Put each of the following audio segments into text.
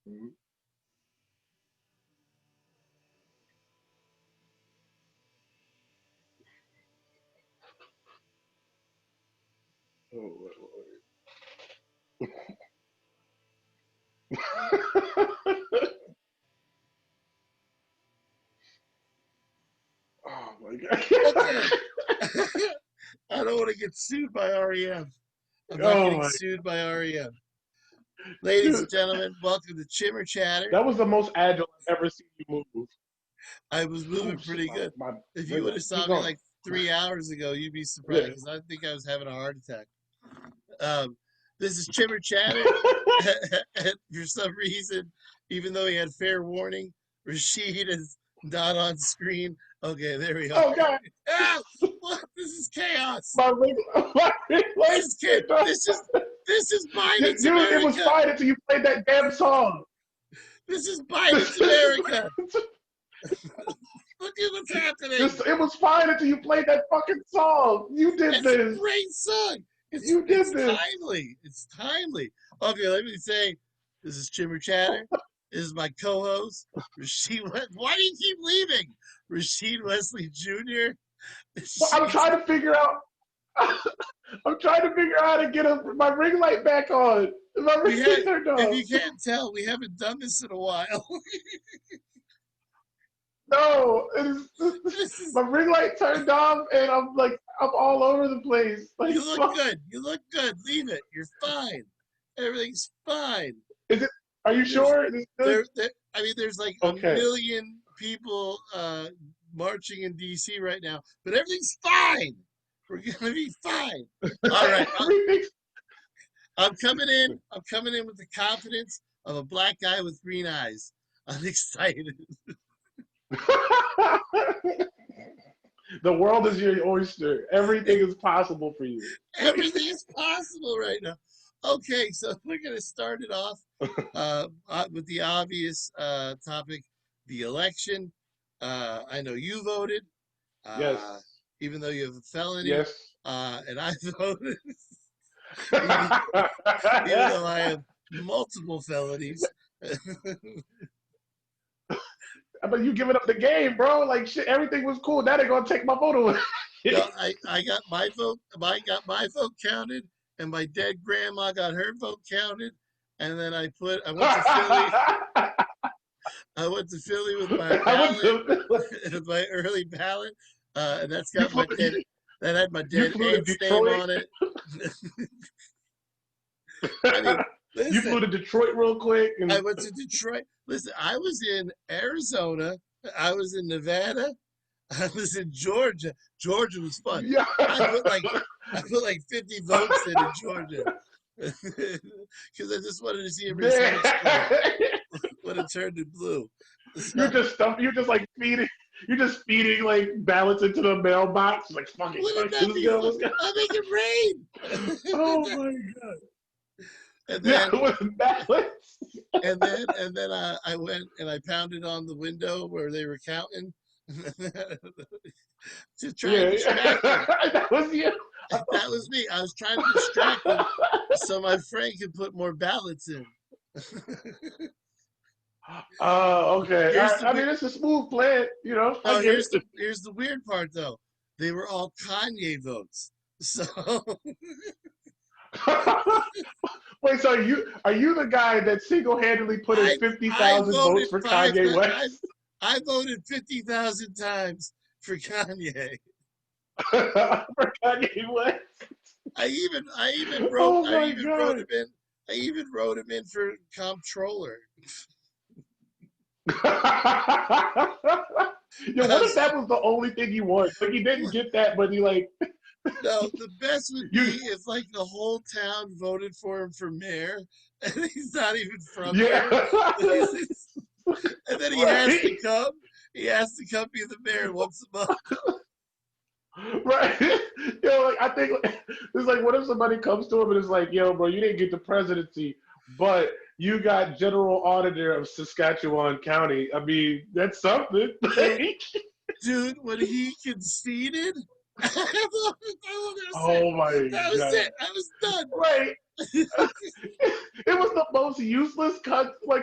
Mhm. Oh, oh my Okay. god. I don't want to get sued by REM. I'm not Oh getting my sued by REM. Ladies and dude. gentlemen, welcome to Chimmer Chatter. That was the most agile I've ever seen you move. I was Oh moving shit, pretty good. my If you ring would have light. Keep saw me going. like 3 hours ago, you'd be surprised Yeah. because I think I was having a heart attack. Um, this is Chimmer Chatter. And for some reason, even though he had fair warning, Rashid is not on screen. Okay, there we are. Oh god, Ah, what? This is chaos. my ring, my ring This light is turned off. this is Biden's It was America. fine until you played that damn song. This is Biden's America. Look at what's happening. It was fine until you played that fucking song. You did It's a this. great song. You It's did this. timely. It's timely. Okay, let me say, this is Chimmer Chatter. This is my co-host, Rasheed. Why do you keep leaving? Rasheed Wesley Jr. Well, I'm She's, trying to figure out. I'm trying to figure out how to get my ring light back on. My ring we light had, turned if off. you can't tell, we haven't done this in a while. No, This is my ring light turned off, and I'm all over the place. Like, You look fuck. good. You look good. Leave it. You're fine. Everything's fine. Is it? Are you There's sure? Is it good? I mean, there's like a Okay. million people marching in DC right now, but everything's fine. We're gonna be fine. All right. Everything's. I'm coming in. I'm coming in with the confidence of a black guy with green eyes. I'm excited. The world is your oyster. Everything is possible for you. Everything is possible right now. Okay, so we're gonna start it off with the obvious topic, the election. I know you voted, uh, Yes. even though you have a felony, Yes. and I voted, even, even though I have multiple felonies. But you giving up the game, bro. Like shit, everything was cool. Now they're gonna take my vote away. No, I got my vote. I got my vote counted, and my dead grandma got her vote counted, and then I went to Philly. I went to Philly with my I went ballot, to my early ballot, and that's you got flew my dead. That had my you dead flew to aunt's name Detroit. on it. I mean, You listen, flew to Detroit real quick I and went to Detroit. Listen, I was in Arizona. I was in Nevada. I was in Georgia. Georgia was fun. yeah. I put like I put like 50 votes in Georgia because I just wanted to see everybody's head Man. explode when it turned to blue. You're So just stuff. You're just like feeding. You're just feeding like ballots into the mailbox. Like fuck it, wouldn't fuck it. that Let's be go. fun? Let's go. I'll make it Oh rain. my god. and Yeah, then with ballots. and then I went and I pounded on the window where they were counting to try and Yeah, distract them. that was you. That was me. I was trying to distract them so my friend could put more ballots in. Okay. here's the I weird. mean, it's a smooth plan. You know, I No, get it. here's the weird part though. They were all Kanye votes. So Wait, so are you the guy that single handedly put in I I 50,000 votes voted for Kanye West? I voted 50,000 times for Kanye. For Kanye West? Oh my I even wrote god. him in. I even wrote him in for comptroller. Yo, I what if was that was the only thing he won? Like he didn't get that, but he like No, the best would you. be if like the whole town voted for him for mayor, and he's not even from Yeah. here. And then he has to Right. come. He has to come be the mayor once a month. Right. Yo, like I think it's like what if somebody comes to him and is like, yo, bro, you didn't get the presidency, but you got general auditor of Saskatchewan County. I mean, that's something. Dude, dude, when he conceded, that was it. Oh my That was god. it. I was done. Right. It was the most useless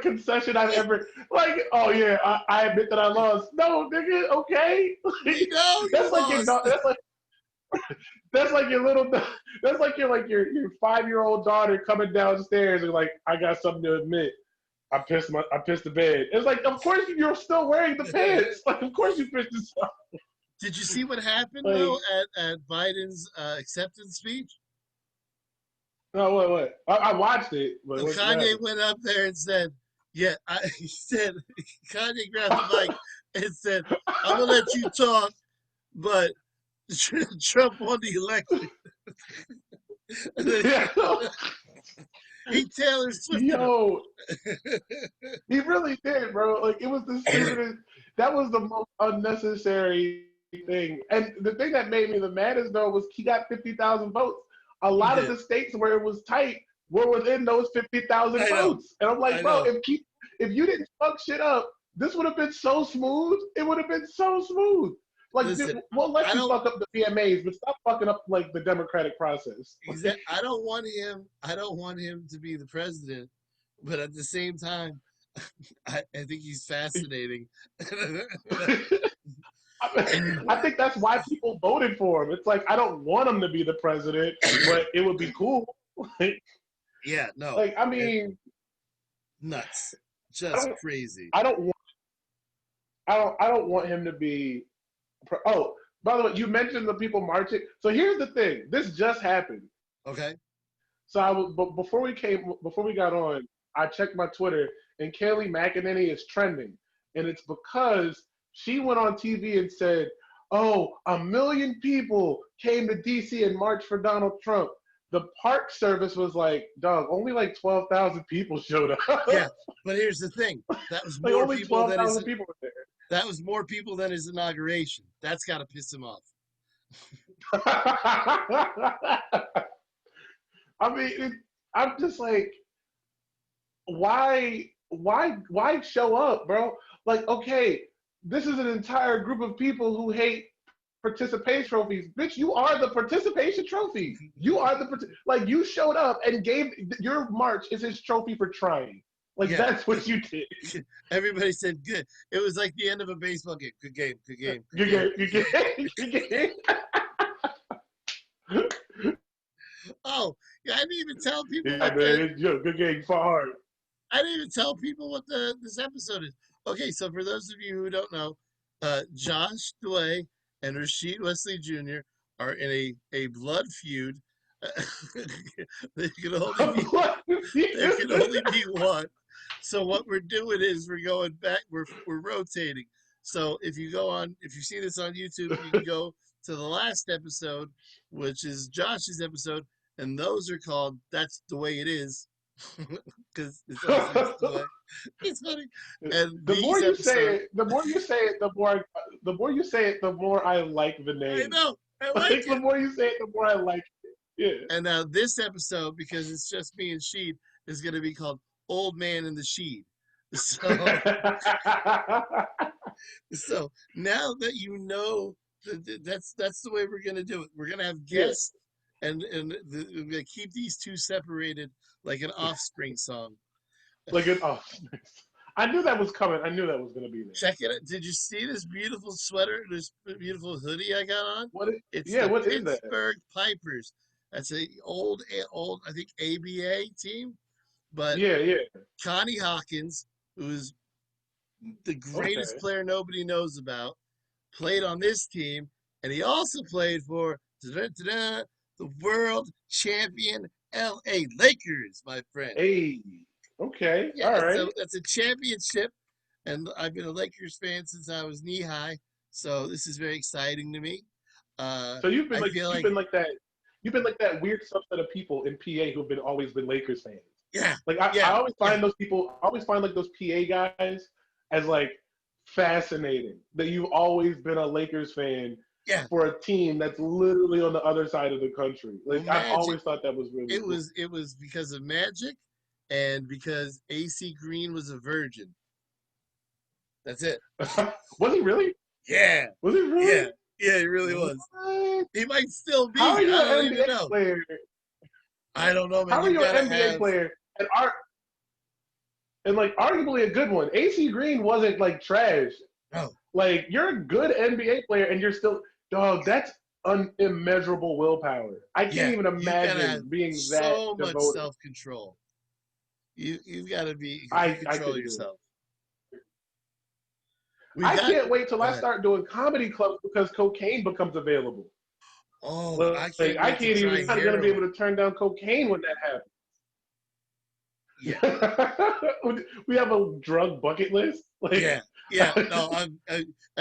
concession I've ever like. Oh yeah, I admit that I lost. No, nigga, okay. We know That's you like your lost. that's like your little that's like your 5-year-old daughter coming downstairs and like, I got something to admit. I pissed the bed. It's like, of course you're still wearing the pants. Like, of course you pissed yourself. Did you see what happened Like, though at Biden's acceptance speech? no, what? I watched it, but what Kanye happened? went up there and said, "Yeah," he said. Kanye grabbed the mic and said, "I'm gonna let you talk, but Trump won the election." And then Yeah. he Taylor Swifted him. Yo, he really did, bro. Like, it was the stupidest. That was the most unnecessary thing. And the thing that made me the maddest though was he got 50,000 votes. A He lot of did. the states where it was tight were within those 50,000 I know. votes. And I'm like, I bro, know. if you didn't fuck shit up, this would have been so smooth. It would have been so smooth. Like, Listen, we'll let I you don't. fuck up the VMAs, but stop fucking up like the democratic process. I don't want him. I don't want him to be the president, but at the same time, I think he's fascinating. I think that's why people voted for him. It's like, I don't want him to be the president, but it would be cool. Yeah, no, Like, I mean, nuts, I just don't, crazy. I don't want, I don't want him to be. Oh, by the way, you mentioned the people marching. So here's the thing. This just happened. Okay, So I was, but before we got on, I checked my Twitter, and Kayleigh McEnany is trending, and it's because she went on TV and said, "Oh, 1 million people came to DC and marched for Donald Trump." The Park Service was like, "Dog, only like 12,000 people showed up." yeah, but here's the thing. That was Like, more only people than his. 12,000 people were there. That was more people than his inauguration. That's got to piss him off. I mean, I'm just like, why show up, bro? Like, okay, this is an entire group of people who hate participation trophies. Bitch, you are the participation trophy. You are like, you showed up and gave your march is his trophy for trying. Like, Yeah, that's what you did. everybody said good. It was like the end of a baseball game. Good game. Good game. Good You game. get. Oh, yeah, I didn't even tell people Yeah, what the. man, good game, far hard. I didn't even tell people what this episode is. Okay, so for those of you who don't know, Josh DeWay and Rasheed Wesley Jr. are in a blood feud. there can only be there can only be one. So what we're doing is we're going back. We're rotating. So if you see this on YouTube, you can go to the last episode, which is Josh's episode, and those are called "That's the Way It Is." Because it's also just the way. It's funny. And The more these you say episodes, it, the more you say it, the more you say it, the more I like the name. I know, I Like, like the it. more you say it, the more I like it. And now this episode, because it's just me and Sheed, is going to be called "Old Man and the Sheed." So, Yeah. so now that you know, that's the way we're going to do it. We're going to have Yeah. guests, and we're going to keep these two separated like an Offspring song. Like it. Oh, I knew that was coming. I knew that was gonna be there. Check it out. Did you see this beautiful sweater, this beautiful hoodie I got on? What? It's Yeah. the What is that? Pittsburgh Pipers. That's a old, I think ABA team. But Yeah. Yeah. Connie Hawkins, who's the greatest Okay. player nobody knows about, played on this team, and he also played for the world champion LA Lakers, my friend. Hey. Okay. Yeah, All right. so that's a championship, and I've been a Lakers fan since I was knee high, so this is very exciting to me. So I feel you've like, been like that. You've been like that weird subset of people in PA who've been always been Lakers fans. yeah, Like, I yeah, always yeah, find those people. I always find like those PA guys as like fascinating. That you've always been a Lakers fan yeah. for a team that's literally on the other side of the country. Well, Like, I've Magic. always thought that was really cool. It was because of Magic, and because AC Green was a virgin. That's it. Was he really? Yeah, Was he really? yeah, yeah. He really was. What? He might still be. How are I you don't an even NBA know. player? I don't know, man. How are You've you got to an NBA have. player and are and like arguably a good one. AC Green wasn't like trash. No. Like you're a good NBA player, and you're still dog. That's unimmeasurable willpower. I can't Yeah, even you gotta have imagine being that so much devoted. self control. You've got to be I control couldn't do it. yourself. We I got. can't wait till Go I ahead. start doing comedy clubs because cocaine becomes available. Oh, I Like can't I wait to can't even. try I'm not gonna be heroin. able to turn down cocaine when that Yeah, happens. We have a drug bucket list. Like yeah, yeah. No,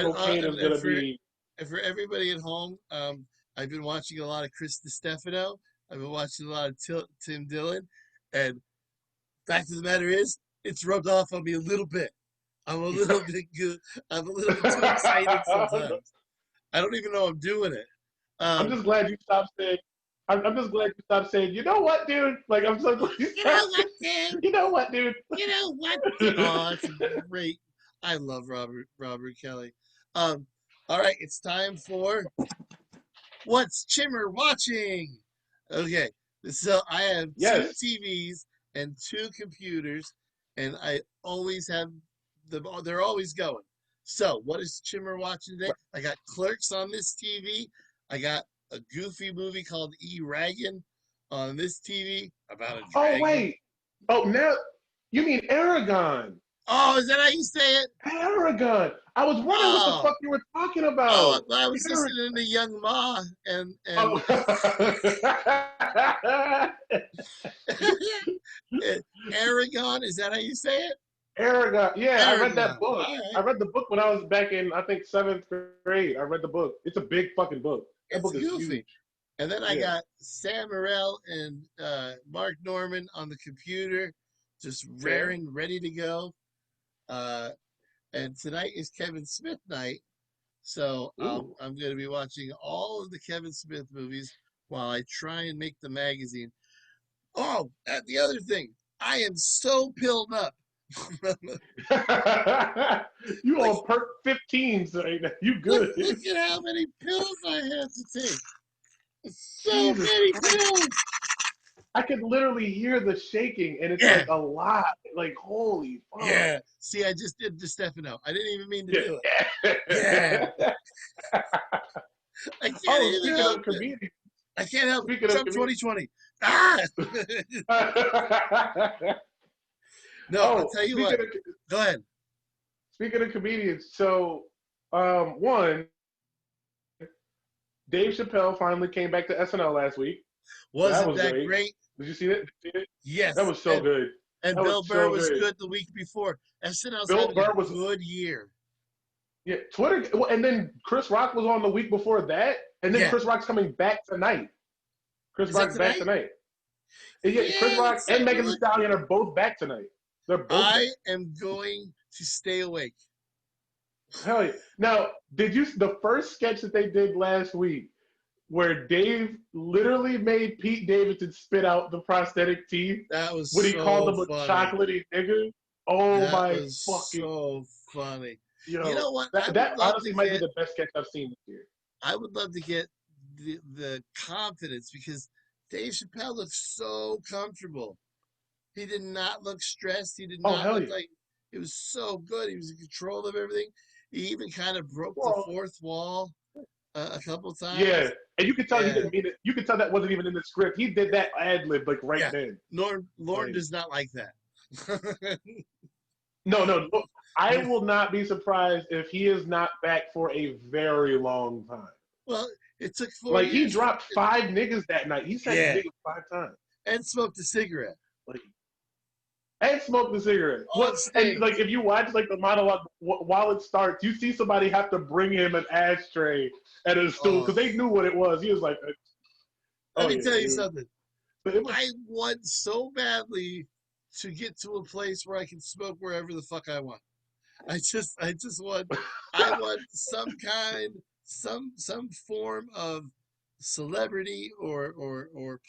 cocaine is gonna be. and for everybody at home, I've been watching a lot of Chris Stefano. I've been watching a lot of Tim Dillon, and fact of the matter is, it's rubbed off on me a little bit. I'm a little bit good. I'm a little bit too excited sometimes. I don't even know I'm doing it. I'm Um, just glad you stopped saying. I'm just glad you stopped saying. You know what, dude? Like I'm so glad you you know stopped what, saying. dude? You know what, dude? You know what? Oh, that's great. I love Robert Kelly. Um, all right, it's time for What's Chimmer Watching? Okay, so I have two Yes. TVs and two computers, and I always have them. They're always going. So, what is Chimmer watching today? I got Clerks on this TV. I got a goofy movie called E-Raggin on this TV about a Oh dragon. wait. Oh now, you mean Aragon? Oh, is that how you say it? Aragon. I was wondering what the Oh, fuck you were talking oh, about. I was listening to Young Ma and Oh. Aragon. Is that how you say it? Aragon. Yeah, I read that Aragon. book. All I right, read the book when I was back in, I think, seventh grade. I read the book. It's a big fucking book. That it's book is goofy. huge. And then I Yeah. got Sam Morrell and Mark Norman on the computer, just Yeah. raring, ready to go. Uh, and tonight is Kevin Smith night, so Ooh. I'm going to be watching all of the Kevin Smith movies while I try and make the magazine. Oh, and the other thing, I am so pilled up. You like, on perk 15s right now. You look, good. look at how many pills I have to take. So Jesus many Christ. pills. I could literally hear the shaking, and it's Yeah, like a lot. Like, holy fuck. yeah. See, I just did DeStefano. I didn't even mean to do it. Yeah, Yeah. I can't Oh, even speaking help of it. comedians, I can't help it. speaking of Trump comedians. 2020. Ah! No, I'll Oh, tell you what. Go ahead. speaking of comedians, so one, Dave Chappelle finally came back to SNL last week. So that Wasn't was that great. great? Did you see it? Did you see it? That Yes. was so good. And That was Bill Burr so was good. good the week before. SNL's Bill having a Burr was good year. yeah, Twitter, and then Chris Rock was on the week before that, and then Yeah. Chris Rock's coming back tonight. Chris Is that Rock's back tonight? tonight. And yeah, Chris Yeah, Rock that's and something to Megan Thee look. Stallion are both back tonight. They're both I back. am going to stay awake. Hell yeah! Now, did you the first sketch that they did last week, where Dave literally made Pete Davidson spit out the prosthetic teeth That was when he called so them a funny. chocolatey nigger? Oh That my was fucking so funny. You yo! know what? That honestly might be the best sketch I've seen this year. I would love to get the confidence because Dave Chappelle looked so comfortable. He did not look stressed. He did Oh not hell look yeah! like it was so good. He was in control of everything. He even kind of broke the Well, fourth wall a couple yeah, times. and you could tell he Yeah, didn't mean it. You could tell that wasn't even in the script. He did that ad lib like right yeah. then. Lauren Like does not like that. no. I will not be surprised if he is not back for a very long time. Well, it took 4 Like he years. dropped 5 niggas that night. He said Yeah, niggas 5 times. and smoked a cigarette Like and smoked a cigarette. on What? And stage. like if you watch like the monologue while it starts, you see somebody have to bring him an ashtray at a stool Oh, because they knew what it was. He was like, let "Oh me yeah, tell you dude." something. But it was I want so badly to get to a place where I can smoke wherever the fuck I want. I just want, I want some kind, some form of celebrity or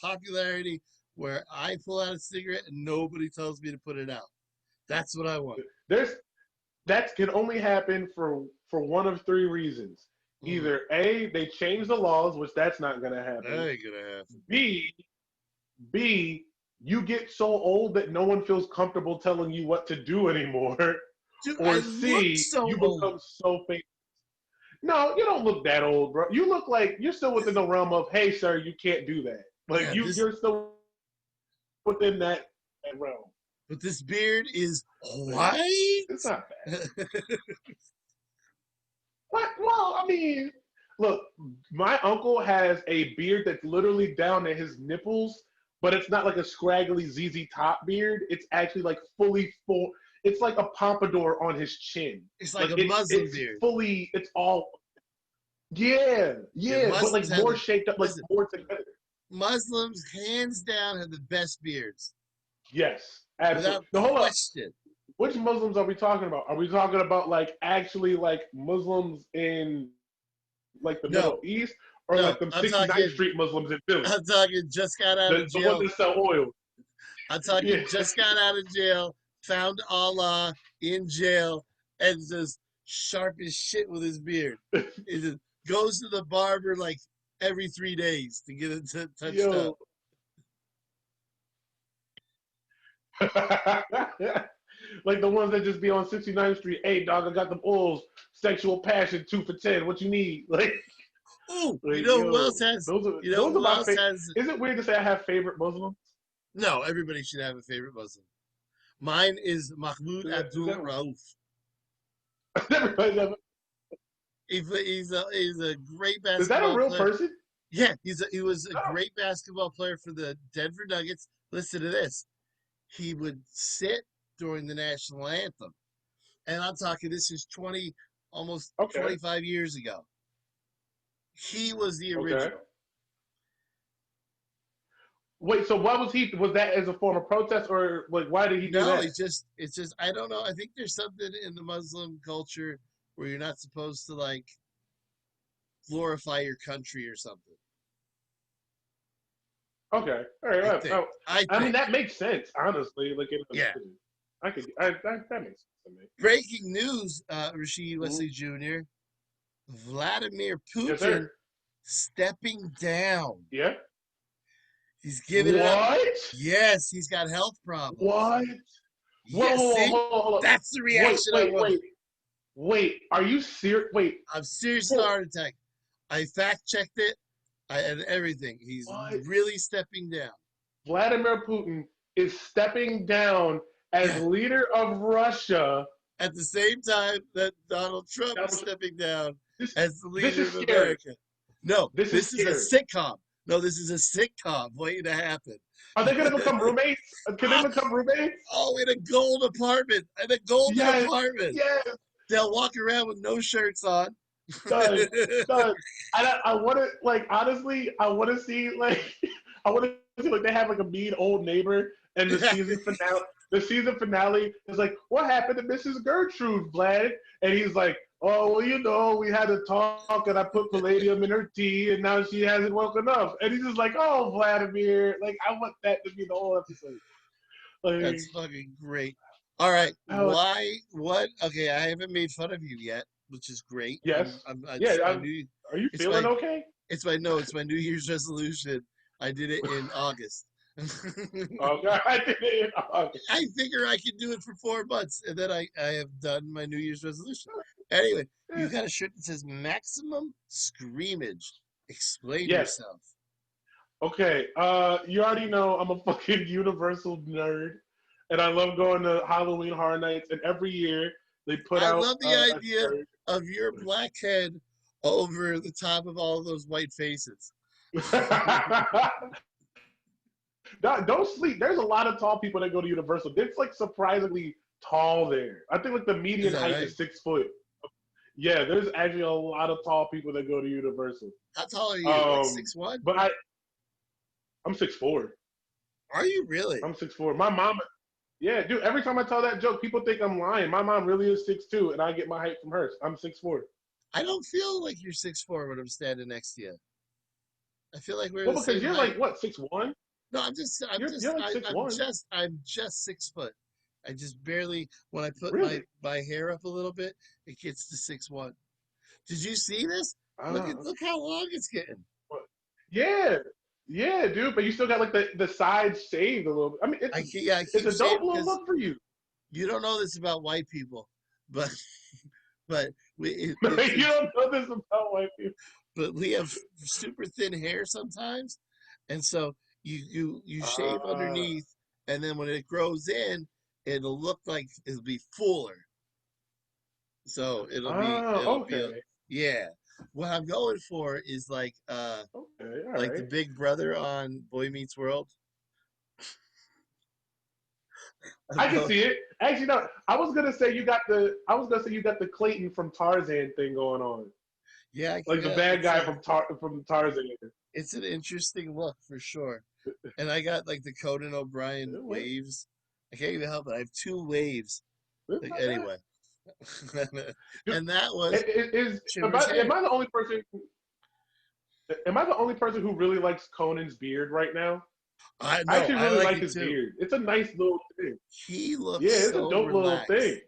popularity where I pull out a cigarette and nobody tells me to put it out. That's what I want. there's that can only happen for one of three reasons. Mm, Either A, they change the laws, which that's not gonna that happen. ain't gonna happen. B, B, you get so old that no one feels comfortable telling you what to do anymore, Dude, I or look C, so you old. become so famous. No, you don't look that old, bro. You look like you're still within the realm of, hey, sir, you can't do that. Like Yeah, you're still within that realm. but this beard is Like, white. it's not bad. What? Well, I mean, look, my uncle has a beard that's literally down at his nipples, but it's not like a scraggly ZZ Top beard. It's actually like fully full. It's like a pompadour on his chin. It's like Like a it's Muslim it's beard. fully. It's all. Yeah, Yeah, yeah, but Muslims like have more the shaped up, like listen. more together. Muslims hands down have the best beards, Yes, absolutely. without Now hold up. question. Which Muslims are we talking about? Are we talking about like actually like Muslims in like the Middle No, East, or like no, them I'm 69th talking. Street Muslims in Philly? I'm talking. Just got out of The ones jail. that sell oil. I'm talking. Yeah. Just got out of jail. Found Allah in jail, and just sharp as shit with his beard. He just goes to the barber like every 3 days to get it touched up. Yo. Like the ones that just be on 69th Street. Hey, dog, I got them oils. Sexual passion, 2 for 10. What you need? Ooh, you Like know who yo, else has? those are You know those are who my else favorite. has? Is it weird to say I have favorite Muslims? No, everybody should have a favorite Muslim. Mine is Mahmoud Is Abdul that, Rauf. is He's a great that a basketball real player. person? Yeah, he was a Oh, great basketball player for the Denver Nuggets. Listen to this. He would sit during the national anthem. And I'm talking this is 20 almost okay, 25 years ago. He was the okay. original. Wait, so why was he? Was that as a form of protest, or like why did he do No, that? it's just I don't know. I think there's something in the Muslim culture where you're not supposed to like glorify your country or something. Okay, all right. I think. I I mean, think. that makes sense, honestly. Yeah. I could. That makes sense to me. Breaking news, Rasheed Mhm. Wesley Jr. Vladimir Yes, sir. Putin stepping down. Yeah. He's giving it up. What? Yes, he's got health problems. What? Whoa, Yes, see? hold on. That's the Wait, reaction I wait, wanted. wait, wait. Are you serious? Wait. I'm serious Whoa. heart attack. I fact checked it and everything. He's What? really stepping down. Vladimir Putin is stepping down as Yeah. leader of Russia. At the same time that Donald Trump is That was- stepping down This, as the this leader is of scary. America. No, This is this is a scary. sitcom. No, this is a sitcom waiting to happen. Are they going to become roommates? Can they become roommates? Oh, in a gold apartment. In a golden Yes, apartment. yes, They'll walk around with no shirts on. done, done. I want to like honestly, I want to see like I want to see like they have like a mean old neighbor, and the season finale. The season finale is like, what happened to Mrs. Gertrude, Vlad? And he's like, oh, well, you know, we had a talk, and I put palladium in her tea, and now she hasn't woken up. And he's just like, oh, Vladimir, like I want that to be the whole episode. Like, That's fucking great. All right. oh, Why? What? Okay, I haven't made fun of you yet, which is great. yes, yeah. It's my new. Are you It's feeling my. okay? It's my no. It's my New Year's resolution. I did it in August. Okay, I did it. Okay. I figure I can do it for 4 months, and then I have done my New Year's resolution. Anyway, you got a shirt that says "Maximum Screamage." Explain Yes. yourself. Okay. You already know I'm a fucking Universal nerd, and I love going to Halloween Horror Nights. And every year they put I out love the a idea shirt. of your black head over the top of all those white faces. Don't sleep. There's a lot of tall people that go to Universal. It's like surprisingly tall there. I think like the Is median that height right? is 6 foot. Yeah, there's actually a lot of tall people that go to Universal. How tall are you? Like Um, 6'1"? but I'm 6'4". Are you really? I'm 6'4". My mom, yeah, dude. Every time I tell that joke, people think I'm lying. My mom really is 6'2", and I get my height from hers. I'm 6'4". I don't feel like you're 6'4" when I'm standing next to you. I feel like we're the Well, because same you're height. like what 6'1". No, You're like 6'1". I'm just 6 foot. I just barely when I put Really? my hair up a little bit, it gets to 6'1". Did you see this? Uh, Look how long it's getting. what- yeah. Yeah, dude, but you still got like the sides shaved a little bit. I mean, I it's keep a dope shaving little because look for you. you don't know this about white people, but but You don't know this about white people. but we have super thin hair sometimes, and so you shave Ah, underneath, and then when it grows in, it'll look like it'll be fuller. So it'll be a, okay, yeah. What I'm going for is okay, all like the right. big brother on Boy Meets World. I'm I can going, see it. Actually, no, I was gonna say you got the. I was gonna say you got the Clayton from Tarzan thing going on, yeah, like the yeah. bad guy from Tarzan. It's an interesting look for sure. And I got like the Conan O'Brien It works. waves. I can't even help it. I have two waves. It's Like not bad. anyway, Dude, and that was am Chimmer's am hair. I the only person? Am I the only person who really likes Conan's beard right now? I I know actually I really like like it his too. beard. It's a nice little thing. He Yeah, looks it's a so dope little thing. relaxed.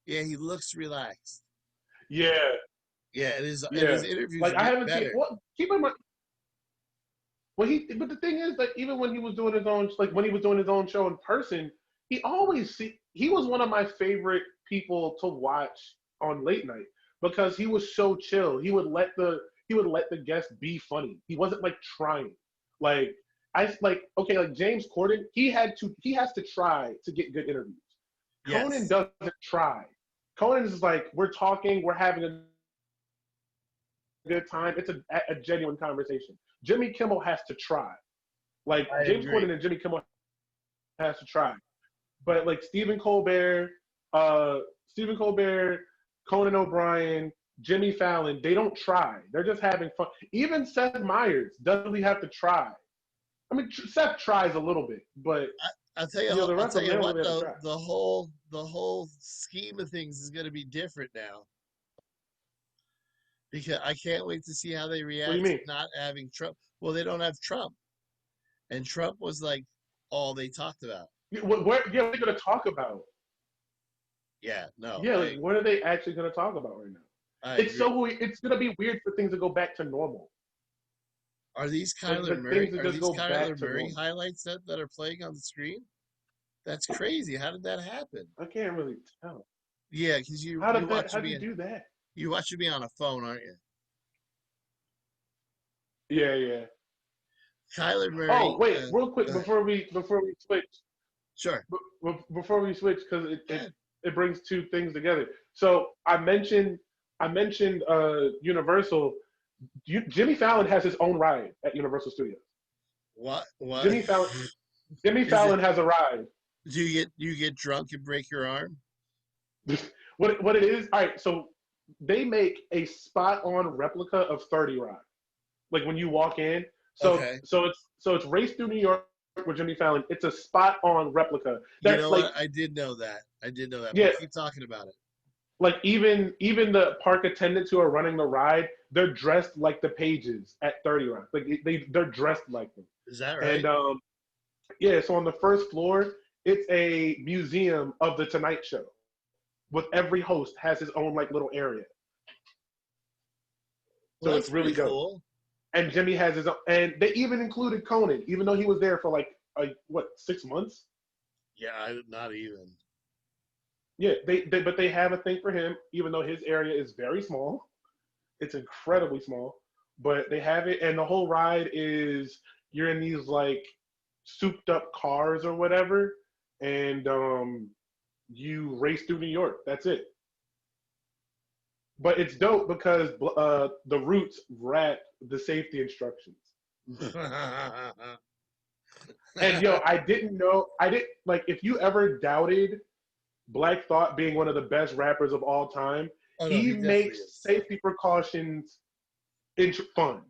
Yeah, he looks relaxed. Yeah, Yeah, and yeah. his interviews Like are I getting haven't seen. better. Well, keep in mind. Well, but the thing is, like, even when he was doing his own, like when he was doing his own show in person, he was one of my favorite people to watch on late night because he was so chill. He would let the guests be funny. He wasn't like trying. Like like okay, like James Corden, he has to try to get good interviews. Conan Yes. doesn't try. Conan is like we're talking, we're having a good time. It's a genuine conversation. Jimmy Kimmel has to try. Like I James agree. Corden and Jimmy Kimmel has to try. But like Stephen Colbert, Conan O'Brien, Jimmy Fallon, they don't try. They're just having fun. Even Seth Meyers doesn't really have to try. I mean, Seth tries a little bit, but the I'll rest tell of them you they don't what really have to though, try. the whole scheme of things is going to be different now because I can't wait to see how they What do you react to mean? not having Trump. Well, they don't have Trump, and Trump was like all they talked about. What are they going to talk about? Yeah, no, Yeah, like what are they actually going to talk about right now? I agree. It's going to be weird for things to go back to normal. Like things to Are just these go Kyler back to Murray normal. highlights that are playing on the screen? That's crazy. How did that happen? I can't really tell. Yeah, because How'd you do that? you watching me on a phone, aren't you? Yeah, yeah. Kyler Oh, Murray. wait, real quick Go ahead. before we switch, Sure. before we switch, because Go ahead. it brings two things together. So I mentioned Universal. Jimmy Fallon has his own ride at Universal Studios. What? What? Jimmy Fallon Jimmy Is it? Fallon has a ride. Do you get drunk and break your arm? What it is? All right, so they make a spot on replica of 30 Rock. Like when you walk in. Okay. So it's Race Through New York with Jimmy Fallon. It's a spot on replica. You That's know like what? I did know that. I did know that. yeah, But keep talking about it. like even the park attendants who are running the ride, they're dressed like the pages at 30 Rock. Like they're dressed like them. Is that And right? yeah, so on the first floor, it's a museum of the Tonight Show. With every host has his own like little area. Well, So it's that's really pretty dope. cool. And Jimmy has his own, and they even included Conan, even though he was there for like what 6 months. Yeah, not even. Yeah, but they have a thing for him, even though his area is very small. It's incredibly small, but they have it, and the whole ride is you're in these like souped up cars or whatever, and you race through New York. That's it. But it's dope because the Roots rap the safety instructions. And yo, I didn't like if you ever doubted Black Thought being one of the best rappers of all time, Oh no, he he definitely makes is. safety precautions fun.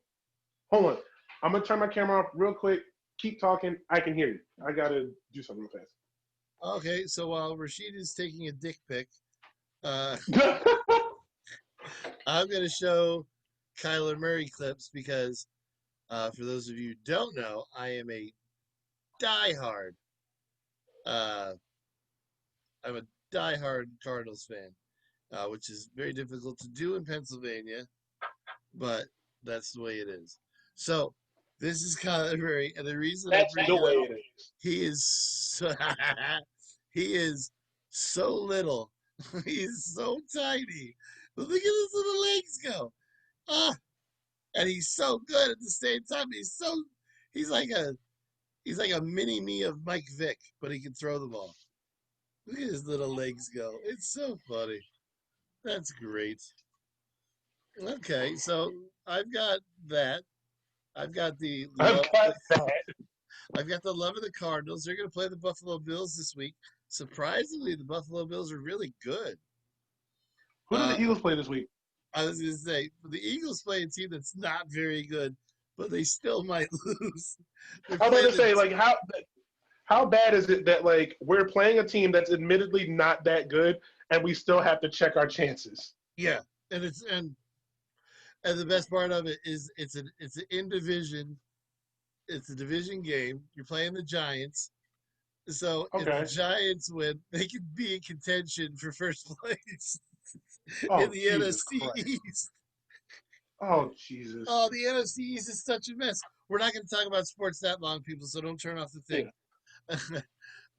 Hold on. I'm gonna turn my camera off real quick. Keep talking. I can hear you. I gotta do something real Okay, so while Rashid is taking a dick pic, uh, fast. I'm going to show Kyler Murray clips because, for those of you who don't know, I am a diehard, uh, I'm a diehard Cardinals fan, which is very difficult to do in Pennsylvania, but that's the way it is. So This is Connery, and the reason I That's bring the it way up, it is. he is so, he is so little. He's so tiny. But look at his little legs go. Ah, and he's so good at the same time. He's like a he's like a mini me of Mike Vick, but he can throw the ball. Look at his little legs go. It's so funny. That's great. Okay, so I've got that. I've got the I've love. got that. I've got the love of the Cardinals. They're going to play the Buffalo Bills this week. Surprisingly, the Buffalo Bills are really good. Who do Uh, the Eagles play this week? I was going to say the Eagles play a team that's not very good, but they still might lose. They're I was playing about to say, like, how bad is it that like we're playing a team that's admittedly not that good, and we still have to check our chances? yeah, and and the best part of it is it's an in division. It's a division game. You're playing the Giants. So if the Okay. Giants win, they could be in contention for first place in Oh the Jesus NFC Christ. East. Oh Jesus. Oh, the NFC East is such a mess. We're not going to talk about sports that long, people, so don't turn off the Yeah. thing.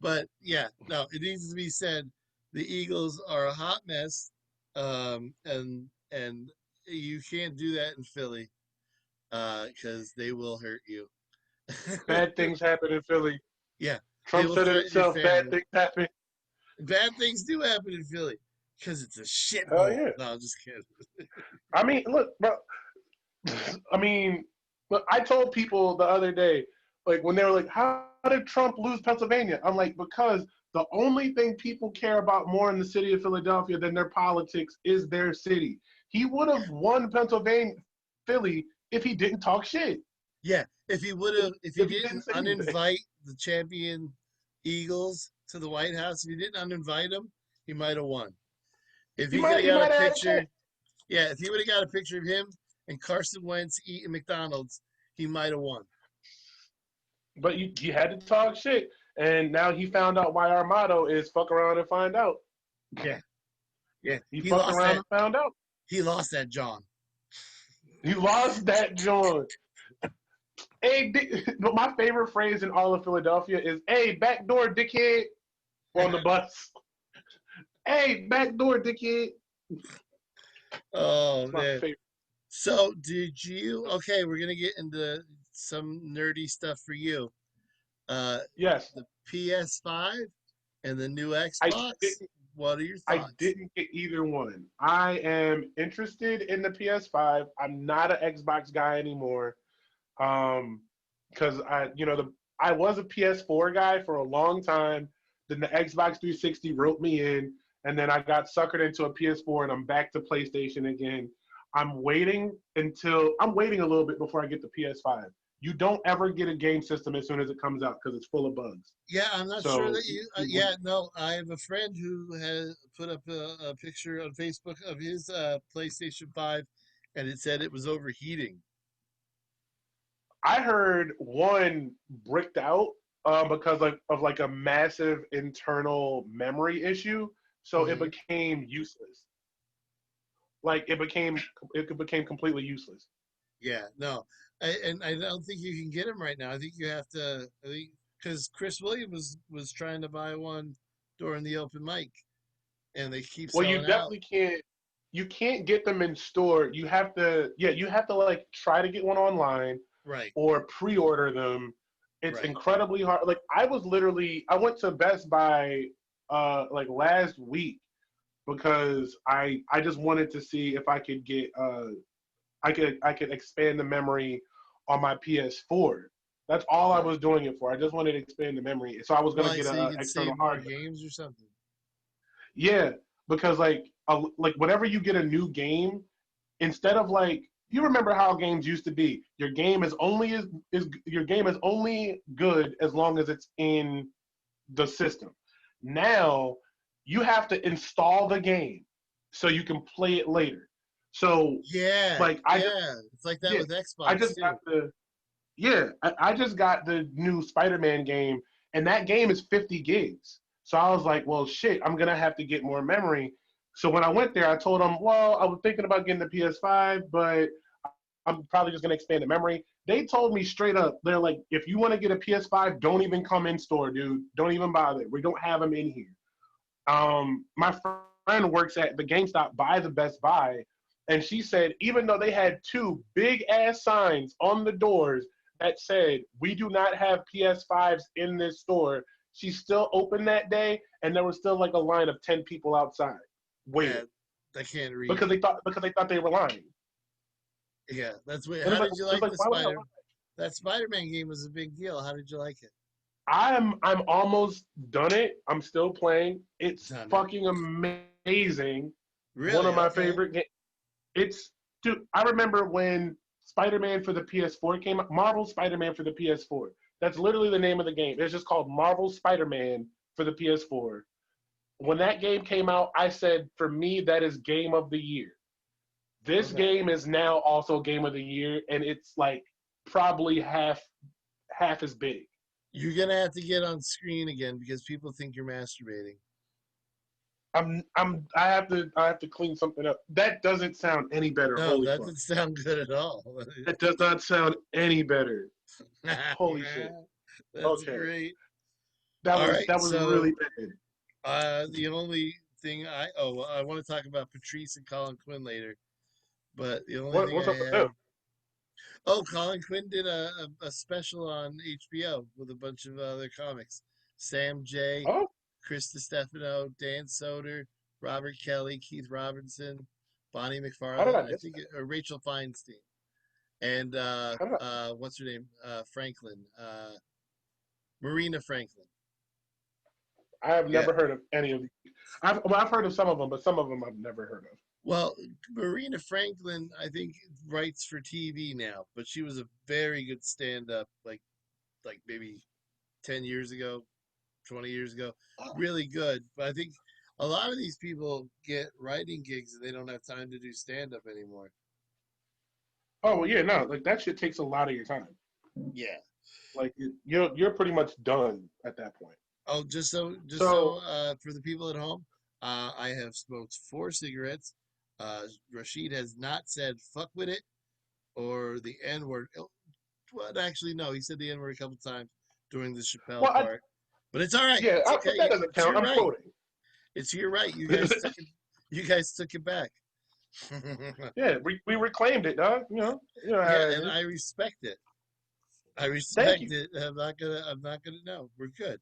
But yeah, no, it needs to be said. The Eagles are a hot mess, and you can't do that in Philly because they will hurt you. Bad things happen in Philly. Yeah, they Trump will said it threaten your himself. Bad family. things happen. Bad things do happen in Philly because it's a Hell shithole. yeah. No, I'm just kidding. I mean, look, bro. I mean, look. I told people the other day, like when they were like, "How did Trump lose Pennsylvania?" I'm like, because the only thing people care about more in the city of Philadelphia than their politics is their city. He would have won Pennsylvania, Philly, if he didn't talk shit. Yeah, if he If he didn't didn't say anything. uninvite the champion Eagles to the White House, if he didn't uninvite them, he might have won. If He he could might have he got a might have had a picture, chance. yeah, if he would have got a picture of him and Carson Wentz eating McDonald's, he might have won. But you had to talk shit. And now he found out why our motto is fuck around and find out. Yeah, yeah, He fucked around and found out. He lost that John. He lost that joint. Hey, but my favorite phrase in all of Philadelphia is, "Hey, backdoor dickhead," on the bus. Hey, backdoor dickhead. Oh It's my man. favorite. So did you? Okay, we're gonna get into some nerdy stuff for you. Uh, Yes, the PS5 and the new I Xbox. didn't. What are your I thoughts? didn't get either one. I am interested in the PS5. I'm not an Xbox guy anymore. Because I was a PS4 guy for a long time. Then the Xbox 360 roped me in, and then I got suckered into a PS4, and I'm back to PlayStation again. I'm waiting a little bit before I get the PS5. You don't ever get a game system as soon as it comes out because it's full of bugs. Yeah, I'm not sure So that you. Yeah, no, I have a friend who has put up a picture on Facebook of his PlayStation 5, and it said it was overheating. I heard one bricked out because of like a massive internal memory issue, so it Hmm. became useless. Like it became completely useless. Yeah, no, and I don't think you can get them right now. I think you have to. I think because Chris Williams was trying to buy one during the open mic, and they keep Well, you selling out. definitely can't. You can't get them in store. You have to. Yeah, you have to like try to get one online Right, or pre-order them. It's right. incredibly hard. Like I went to Best Buy like last week because I just wanted to see if I could get I could expand the memory on my PS4. That's all I Right. was doing it for. I just wanted to expand the memory. So I was gonna Why? get So you a can external save more hard drive. games or something. Yeah, because like whenever you get a new game, instead of like you remember how games used to be, your game is only good as long as it's in the system. Now you have to install the game so you can play it later. So Yeah, like yeah. It's like that yeah, with I Xbox just got too. the I just got the new Spider-Man game, and that game is 50 gigs. So I was like, well, shit, I'm gonna have to get more memory. So when I went there, I told them, well, I was thinking about getting the PS5, but I'm probably just gonna expand the memory. They told me straight up, they're like, if you want to get a PS5, don't even come in store, dude. Don't even bother. We don't have them in here. My friend works at the GameStop by the Best Buy, and she said even though they had two big ass signs on the doors that said we do not have PS5s in this store, she still opened that day, and there was still like a line of 10 people outside waiting. I can't read Because they thought they were lying. Yeah, that's weird. And How it's like did you it's like like the why would I Spider? lie? That Spider-Man game was a big deal. How did you like it? I'm almost done it. I'm still playing. It's Done it. fucking amazing. One of Really? my Okay. favorite games. It's dude. I remember when Spider-Man for the PS4 came out. Marvel Spider-Man for the PS4. That's literally the name of the game. It's just called Marvel Spider-Man for the PS4. When that game came out, I said for me that is game of the year. This Okay. game is now also game of the year, and it's like probably half as big. You're gonna have to get on screen again because people think you're masturbating. I have to clean something up. That doesn't sound any better. No, Holy that fuck. doesn't sound good at all. That does not sound any better. Holy shit. That's Okay. great. That All was right, that was so really bad. the only thing I want to talk about Patrice and Colin Quinn later, but the only thing What's I up with them? have Colin Quinn did a special on HBO with a bunch of other comics. Sam J, Oh, Chris DiStefano, Dan Soder, Robert Kelly, Keith Robinson, Bonnie how did McFarlane, I I miss think, that? Rachel Feinstein, and How did what's her name? Franklin, Marina Franklin. I have Yeah. never heard of any of these. I've heard of some of them, but some of them I've never heard of. Well, Marina Franklin, I think, writes for TV now, but she was a very good stand-up, like maybe 10 years ago, 20 years ago. Really good. But I think a lot of these people get writing gigs and they don't have time to do stand-up anymore. Oh well, yeah, no, like that shit takes a lot of your time. Yeah. Like you're pretty much done at that point. Oh, just so So, for the people at home, I have smoked 4 cigarettes. Rashid has not said "fuck with it" or the N word. Well, actually, no, he said the N word a couple times during the Chappelle well, part, but it's all right. yeah, It's but okay. that doesn't It's count. your I'm right. quoting. It's your right. You guys took it. You guys took it back. Yeah, we reclaimed it, dog. You know how Yeah, it and is. I respect it. I Thank respect you. it. I'm not gonna. I'm not gonna. No, we're good.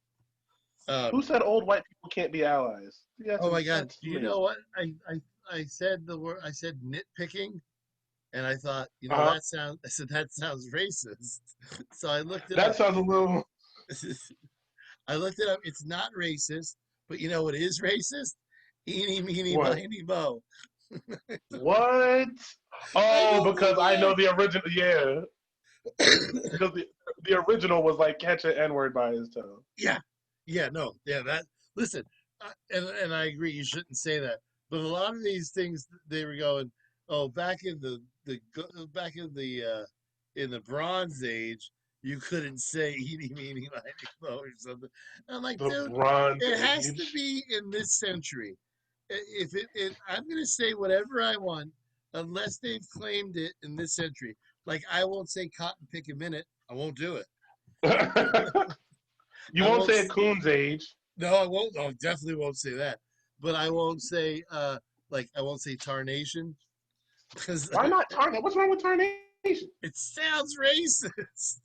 Um. Who said old white people can't be allies? Yeah, Oh my God. that's Do you know amazing. what? I said the word. I said nitpicking, and I thought, Uh huh. that sounds. I said that sounds racist. So I looked it That up. sounds a little. I looked it up. It's not racist, but you know what is racist? Eeny, meeny, What? miny, mo. What? I Oh, don't know because I know why. the original. Yeah, because the original was like catch an N word by his tongue. Yeah, yeah, no, yeah. That listen, and I agree. You shouldn't say that. But a lot of these things, they were going, oh, in the Bronze Age, you couldn't say eeny, meeny, miny, mo or something. And I'm like, The dude, Bronze it has to Age. be in this century. If I'm gonna say whatever I want, unless they've claimed it in this century. Like I won't say cotton pick a minute. I won't do it. You I won't won't. say a coon's age. No, I won't. I definitely won't say that. But I won't say I won't say tarnation because Why not tarnation? What's wrong with tarnation? it sounds racist.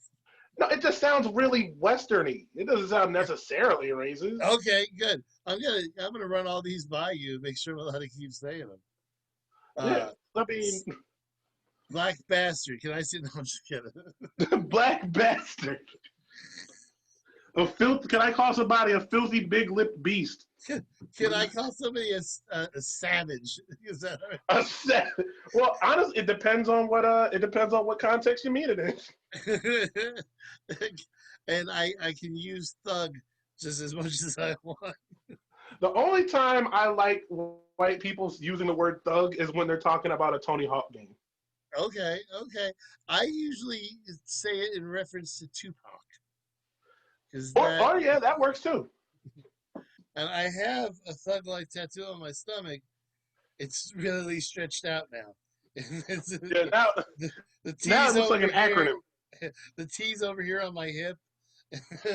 No, it just sounds really westerny. It doesn't sound necessarily racist. Okay, good. I'm gonna run all these by you and make sure I'm allowed to keep saying them. Yeah, Uh, I mean, black bastard. Can I say no? I'm just kidding. black bastard. Can I call somebody a filthy big lipped beast? Can I call somebody a savage? Is that all A sa- well, honestly, it depends on what context you mean it in. right? And I can use thug just as much as I want. The only time I like white people using the word thug is when they're talking about a Tony Hawk game. Okay, okay. I usually say it in reference to Tupac because that, Or yeah, that works too. and I have a thug life tattoo on my stomach. It's really stretched out now. Yeah, now, the now it T's looks like over an here. acronym The T's over here on my hip.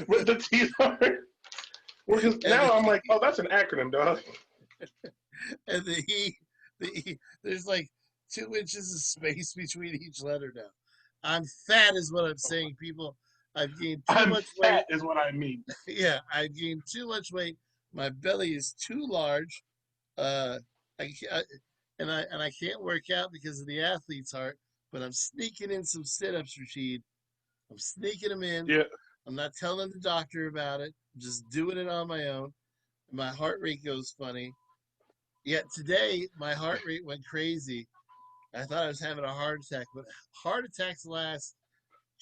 with the T's on it. Well, because and now I'm the like, oh, that's an acronym, dog. and the E, there's like 2 inches of space between each letter now. I'm fat, is what I'm saying, people. I've gained too I'm much weight. fat, is what I mean. Yeah, I've gained too much weight. My belly is too large. Uh, I and I can't work out because of the athlete's heart. But I'm sneaking in some sit-ups, Rashid. I'm sneaking them in. Yeah. I'm not telling the doctor about it. I'm just doing it on my own. My heart rate goes funny. Yet today, my heart rate went crazy. I thought I was having a heart attack, but heart attacks last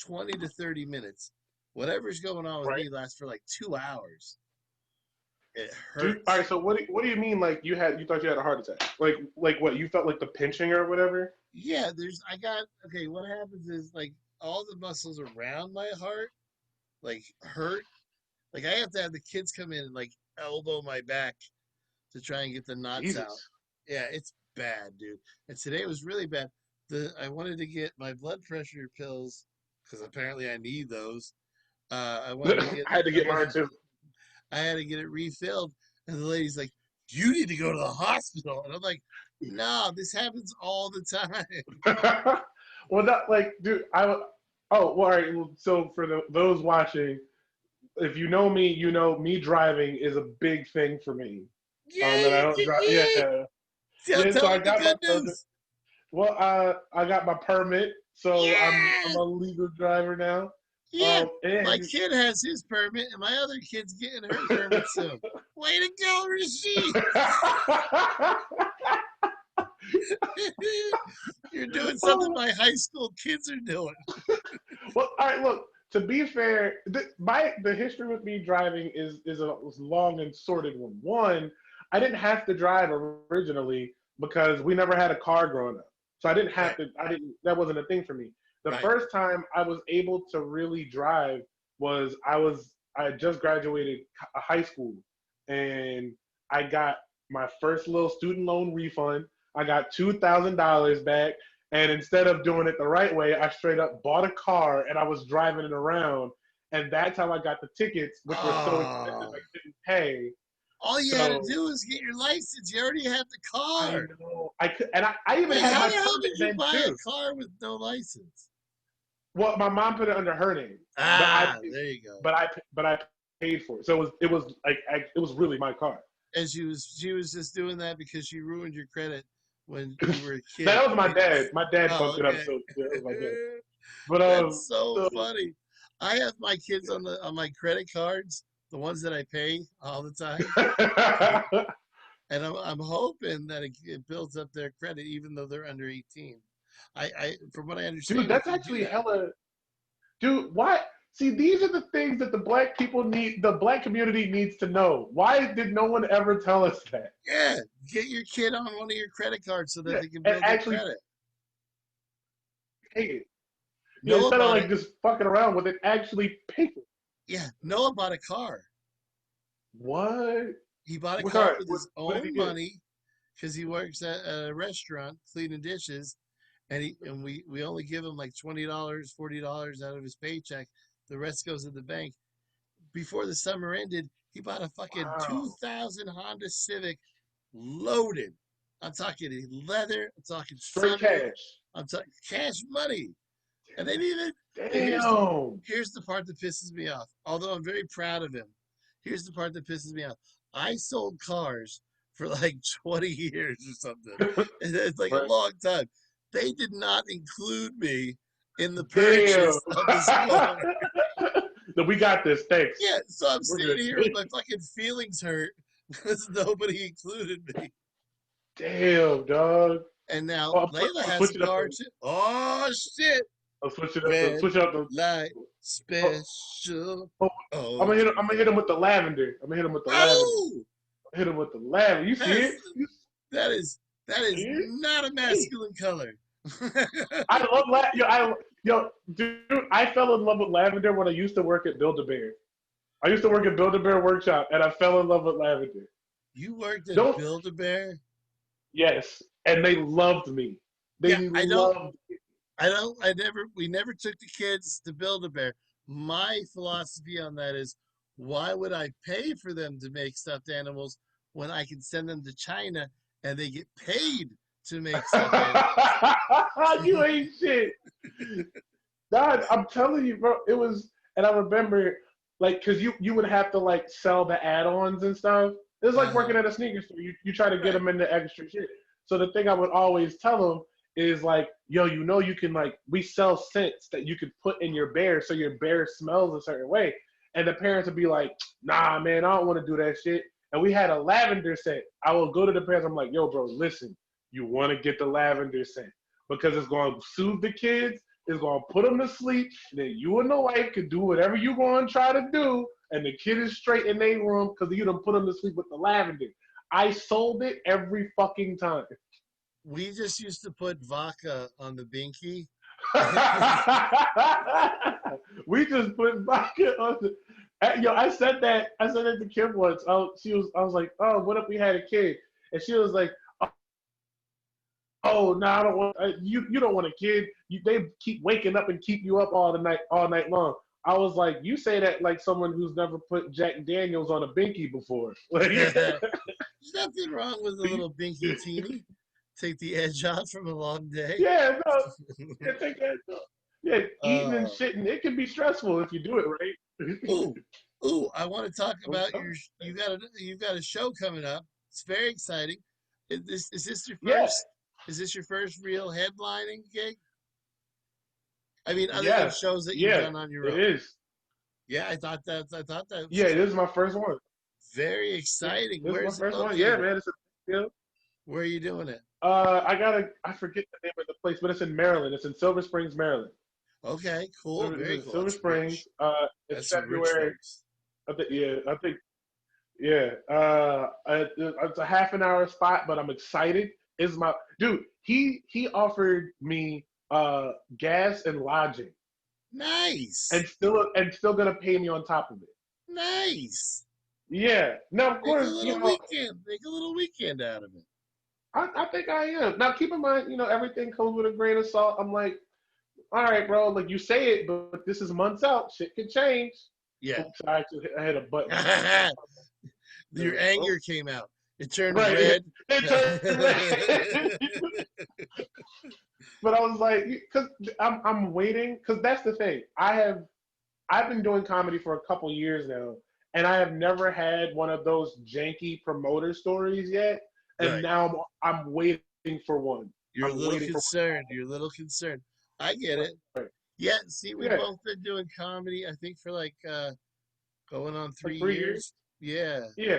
20 to 30 minutes. Whatever's going on with Right. me lasts for like 2 hours. It Dude, all right. hurts. So what do you mean? Like you thought you had a heart attack? Like what? You felt like the pinching or whatever? Yeah, okay, what happens is like all the muscles around my heart like hurt. Like I have to have the kids come in and like elbow my back to try and get the knots out. Jesus. Yeah, it's bad, dude. And today was really bad. I wanted to get my blood pressure pills because apparently I need those. I wanted to I get had to get mine too. I had to get it refilled, and the lady's like, "You need to go to the hospital." And I'm like, "No, this happens all the time." Well, not like, dude. Oh, well, all right. So for those watching, if you know me, you know me driving is a big thing for me. That I Yay! don't drive. Yay! Yeah, Tell, yeah. So tell I them the got my good permit. news. Well, I got my permit, so I'm Yeah, a legal driver now. yeah. My And kid has his permit, and my other kid's getting her permit soon. Way to go, Rasheed! You're doing something my high school kids are doing. well, all right. Look, to be fair, the history with me driving was long and sordid one. One, I didn't have to drive originally because we never had a car growing up, so I didn't have Right, to. I didn't. That wasn't a thing for me. The right. first time I was able to really drive was I had just graduated high school, and I got my first little student loan refund. I got $2,000 back, and instead of doing it the right way, I straight up bought a car and I was driving it around. And that's how I got the tickets, which were so expensive Oh, I couldn't pay. all you had to So do was get your license. You already had the I car. know I could, and I even Wait, had how my the hell permit did you then buy too. a car with no license? Well, my mom put it under her name, but Ah, there you go. I paid for it. So it was like it was really my car. And she was just doing that because she ruined your credit when you were a kid, That was my right? dad. My dad Oh, bumped it up, okay. so yeah, that was my dad. But That's so so funny. I have my kids yeah. on my credit cards, the ones that I pay all the time, and I'm hoping that it builds up their credit even though they're under 18. I from what I Dude, understand, if that's you do actually that, hella. Dude, why? See, these are the things that the black community needs to know. Why did no one ever tell us that? yeah, get your kid on one of your credit cards so that Yeah, they can and build their actually credit. pay it. Yeah, Noah instead of bought a like just fucking around with it, actually pay it. Yeah, Noah bought a car. What? He bought a What car car? with What, his what did he own get? money because he works at a restaurant cleaning dishes, and we only give him like $20, $40 out of his paycheck. The rest goes to the bank. Before the summer ended, he bought a fucking Wow. 2000 Honda Civic loaded. I'm talking leather. I'm talking Straight sunroof. cash. I'm talking cash money. And then even here's Damn. here's the part that pisses me off. Although I'm very proud of him, here's the part that pisses me off. I sold cars for like 20 years or something. And it's like a Right. long time. They did not include me in the Damn. purchase of this car. No, we got this. Thanks. Yeah, so I'm We're sitting here with good. my fucking feelings hurt because nobody included me. Damn, dog. And now Oh, Layla I'm has a switching up car the. too. Oh shit! I'm switching up the. Red Switch up the. light Oh, special. oh, I'm Oh, gonna hit him. I'm gonna hit him with the lavender. I'm gonna hit him with the lavender. oh! Hit him with the lavender. You see That's it? You that is that see is it? not a Hey, masculine color. I love yo, dude. I fell in love with lavender when I used to work at Build-A-Bear. I used to work at Build-A-Bear Workshop, and I fell in love with lavender. You worked at Don't Build-A-Bear? yes, and they loved me. Yeah, They I don't. love. We never took the kids to Build-A-Bear. My philosophy on that is, why would I pay for them to make stuffed animals when I can send them to China and they get paid to make stuffed animals? You ain't shit. God, I'm telling you, bro. It was, and I remember, like, cause you would have to like sell the add-ons and stuff. It was like Uh-huh. working at a sneaker store. You try to get Right. them into extra shit. So the thing I would always tell them is like, yo, you can like we sell scents that you could put in your bear so your bear smells a certain way. And the parents would be like, nah, man, I don't want to do that shit. And we had a lavender scent. I will go to the parents. I'm like, yo, bro, listen, you want to get the lavender scent because it's going to soothe the kids, it's going to put them to sleep. And then you and the wife can do whatever you going to try to do. And the kid is straight in their room because you done put them to sleep with the lavender. I sold it every fucking time. We just used to put vodka on the binky. We just put vodka on the. Yo, I said that. I said that to Kim once. I was like, oh, what if we had a kid? And she was like, oh, no, I don't want. You don't want a kid. They keep waking up and keep you up all night long. I was like, you say that like someone who's never put Jack Daniels on a binky before. Like, There's nothing wrong with a little binky teeny. Take the edge off from a long day. yeah, no, yeah, take that. Yeah, eating and Uh, shitting, it can be stressful if you do it right. ooh, ooh! I want to talk about your. You've got a show coming up. It's very exciting. Is this your Yeah, first? Is this your first real headlining gig? I mean, other than yes, shows that you've yeah, done on your it own. is. Yeah, I thought that was Yeah, it is my first one. very Yeah, exciting. this is Where my is it first one. Yeah, located? man, it's a big deal. Where are you doing it? I forget the name of the place, but it's in Maryland. It's in Silver Springs, Maryland. Okay, cool. It's Very in cool. Silver That's rich. Springs. It's That's some rich February. folks. I think, yeah. It's a half an hour spot, but I'm excited. Is my dude? He offered me gas and lodging, Nice. and still gonna pay me on top of it. Nice. Yeah. Now, of Make a course, little weekend. Make a little weekend out of it. I think I am. Now, keep in mind, everything comes with a grain of salt. I'm like, all right, bro, like you say it, but this is months out. Shit could change. Yeah. Oops, I hit a button. Your Oh, anger came out. It turned right. red. It turned red. But I was like, because I'm waiting, because that's the thing. I've been doing comedy for a couple years now, and I have never had one of those janky promoter stories yet. And Right. now I'm waiting for one. You're a I'm little waiting for concerned. You're a little concerned. I get one. it. Right. Yeah, see, we've Yeah, both been doing comedy, I think, for like going on like 3 years. 3 years. Yeah. Yeah,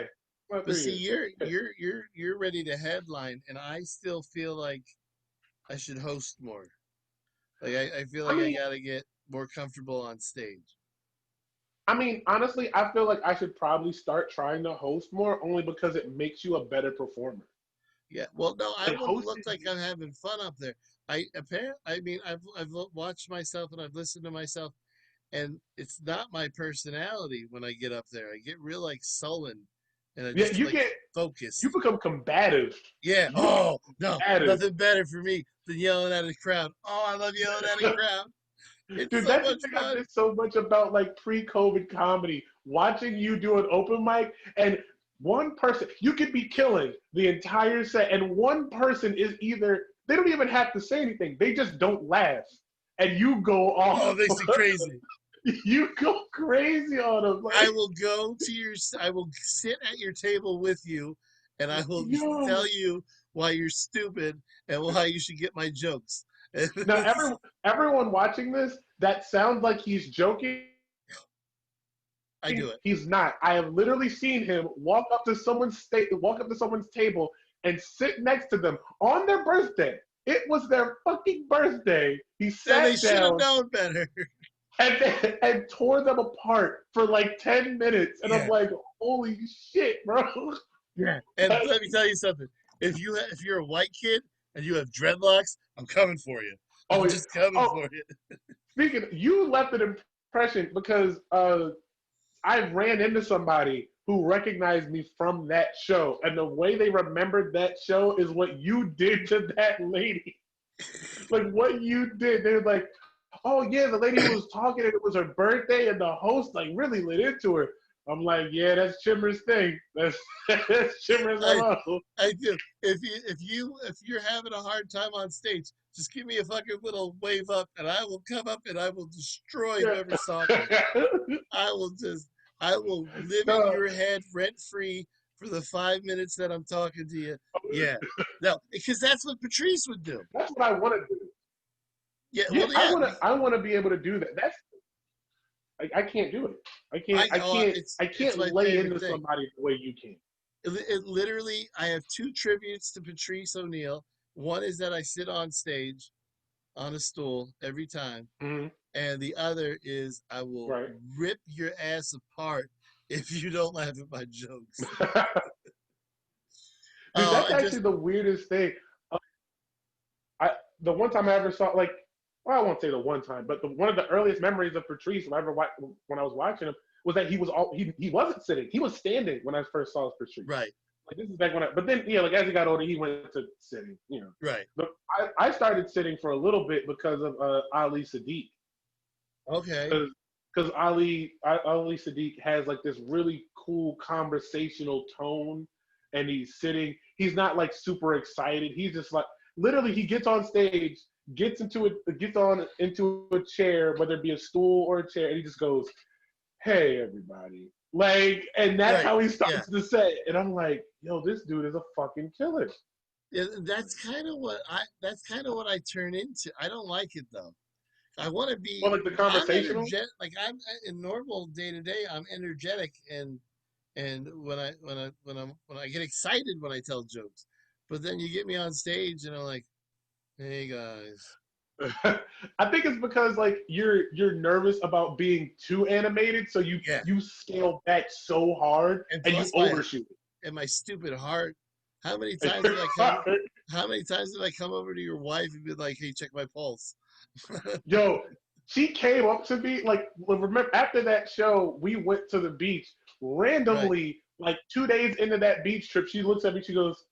about But three see, years. Yeah. you're ready to headline, and I still feel like I should host more. Like I feel I like I mean, gotta get more comfortable on stage. honestly, I feel like I should probably start trying to host more, only because it makes you a better performer. Yeah. Well, no, I Like want to look hosting, like I'm having fun up there. I mean, I've watched myself and I've listened to myself, and it's not my personality when I get up there. I get real like sullen, and I yeah, just like you focused. become combative. Yeah. You become Oh no, combative. nothing better for me than yelling at a crowd. Oh, I love yelling at a crowd. It's Dude, so that's the much thing I fun. miss so much about like pre-COVID comedy. Watching you do an open mic and one person, you could be killing the entire set, and one person is either they don't even have to say anything, they just don't laugh, and you go Oh, off. it makes me crazy. You go crazy on them, I like will go to I will sit at your table with you, and I will tell yo. you why you're stupid and why you should get my jokes. Now, everyone watching this, that sounds like he's joking. I do it. He's not. I have literally seen him walk up to someone's table and sit next to them on their birthday. It was their fucking birthday. He And they sat should have down known better. and tore them apart for like 10 minutes. And I'm Yeah, like, holy shit, bro. yeah. And let me tell you something. If you're a white kid and you have dreadlocks, I'm coming for you. I'm Oh, just coming oh, for you. you left an impression because I ran into somebody who recognized me from that show, and the way they remembered that show is what you did to that lady. Like what you did. They were like, oh yeah, the lady was talking and it was her birthday and the host like really lit into her. I'm like, yeah, that's Chimmer's thing. That's Chimmer's I MO. I do. If you're having a hard time on stage, just give me a fucking little wave up, and I will come up and I will destroy Yeah. whoever's talking. I will live in No, your head rent free for the 5 minutes that I'm talking to you. Yeah, no, because that's what Patrice would do. that's what I want to do. Yeah, Yeah, well, yeah, I want to be able to do that. That's I can't do it. I it's can't my lay favorite into thing. somebody the way you can. It literally, I have two tributes to Patrice O'Neill. One is that I sit on stage on a stool every time, Mhm. and the other is I will Right. rip your ass apart if you don't laugh at my jokes. Dude, Oh, that's actually the weirdest thing. Uh, the one time I ever saw like, well, I won't say the one time, but one of the earliest memories of Patrice when when I was watching him was that he wasn't sitting, he was standing when I first saw Patrice. right, Like this is back when but then like as he got older, he went to sitting. right, But I started sitting for a little bit because of Ali Sadiq. okay, Because Ali Sadiq has like this really cool conversational tone, and he's sitting. He's not like super excited. He's just like literally he gets on stage, gets on into a chair, whether it be a stool or a chair, and he just goes, "Hey everybody," like, and that's right, how he yeah. starts to say. And I'm like, "Yo, this dude is a fucking killer." Yeah, that's kind of what I turn into. I don't like it though. I want to Well, be. like the I'm conversational. energetic. Like I'm in normal day to day. I'm energetic, and when I get excited when I tell jokes, but then you get me on stage and I'm like, hey guys, I think it's because like you're nervous about being too animated, so yeah. you scale back so hard And and you plus overshoot my stupid heart. How many times did I come? it. How many times did I come over to your wife and be like, hey, check my pulse? Yo, she came up to me like remember after that show, we went to the beach Right. randomly. Like 2 days into that beach trip, she looks at me. She goes,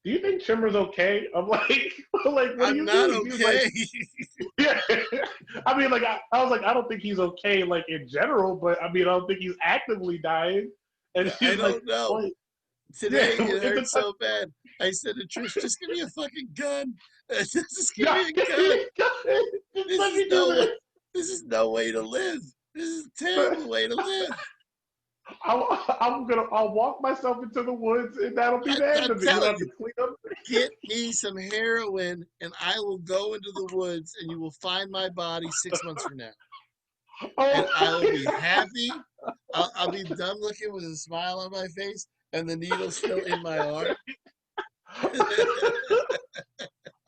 "Do you think Chimmer's okay?" I'm like, "Like, what do I'm you not mean?" She was like, okay. "Yeah." I mean, like, I was like, "I don't think he's okay, like in general, but I mean, I don't think he's actively dying." And I she's like, don't know. "What?" Yeah, Today it it's a hurt so bad. I said to Trish, just give me a fucking gun. Just give yeah. me a gun. Just This let is me do this. this is no way to live. This is a terrible way to live. I'll walk myself into the woods and that'll be the end I'm of it. You don't telling have to you, clean up. get me some heroin and I will go into the woods and you will find my body 6 months from now. And Oh I will my be happy. I'll be done looking with a smile on my face and the needle still in my arm.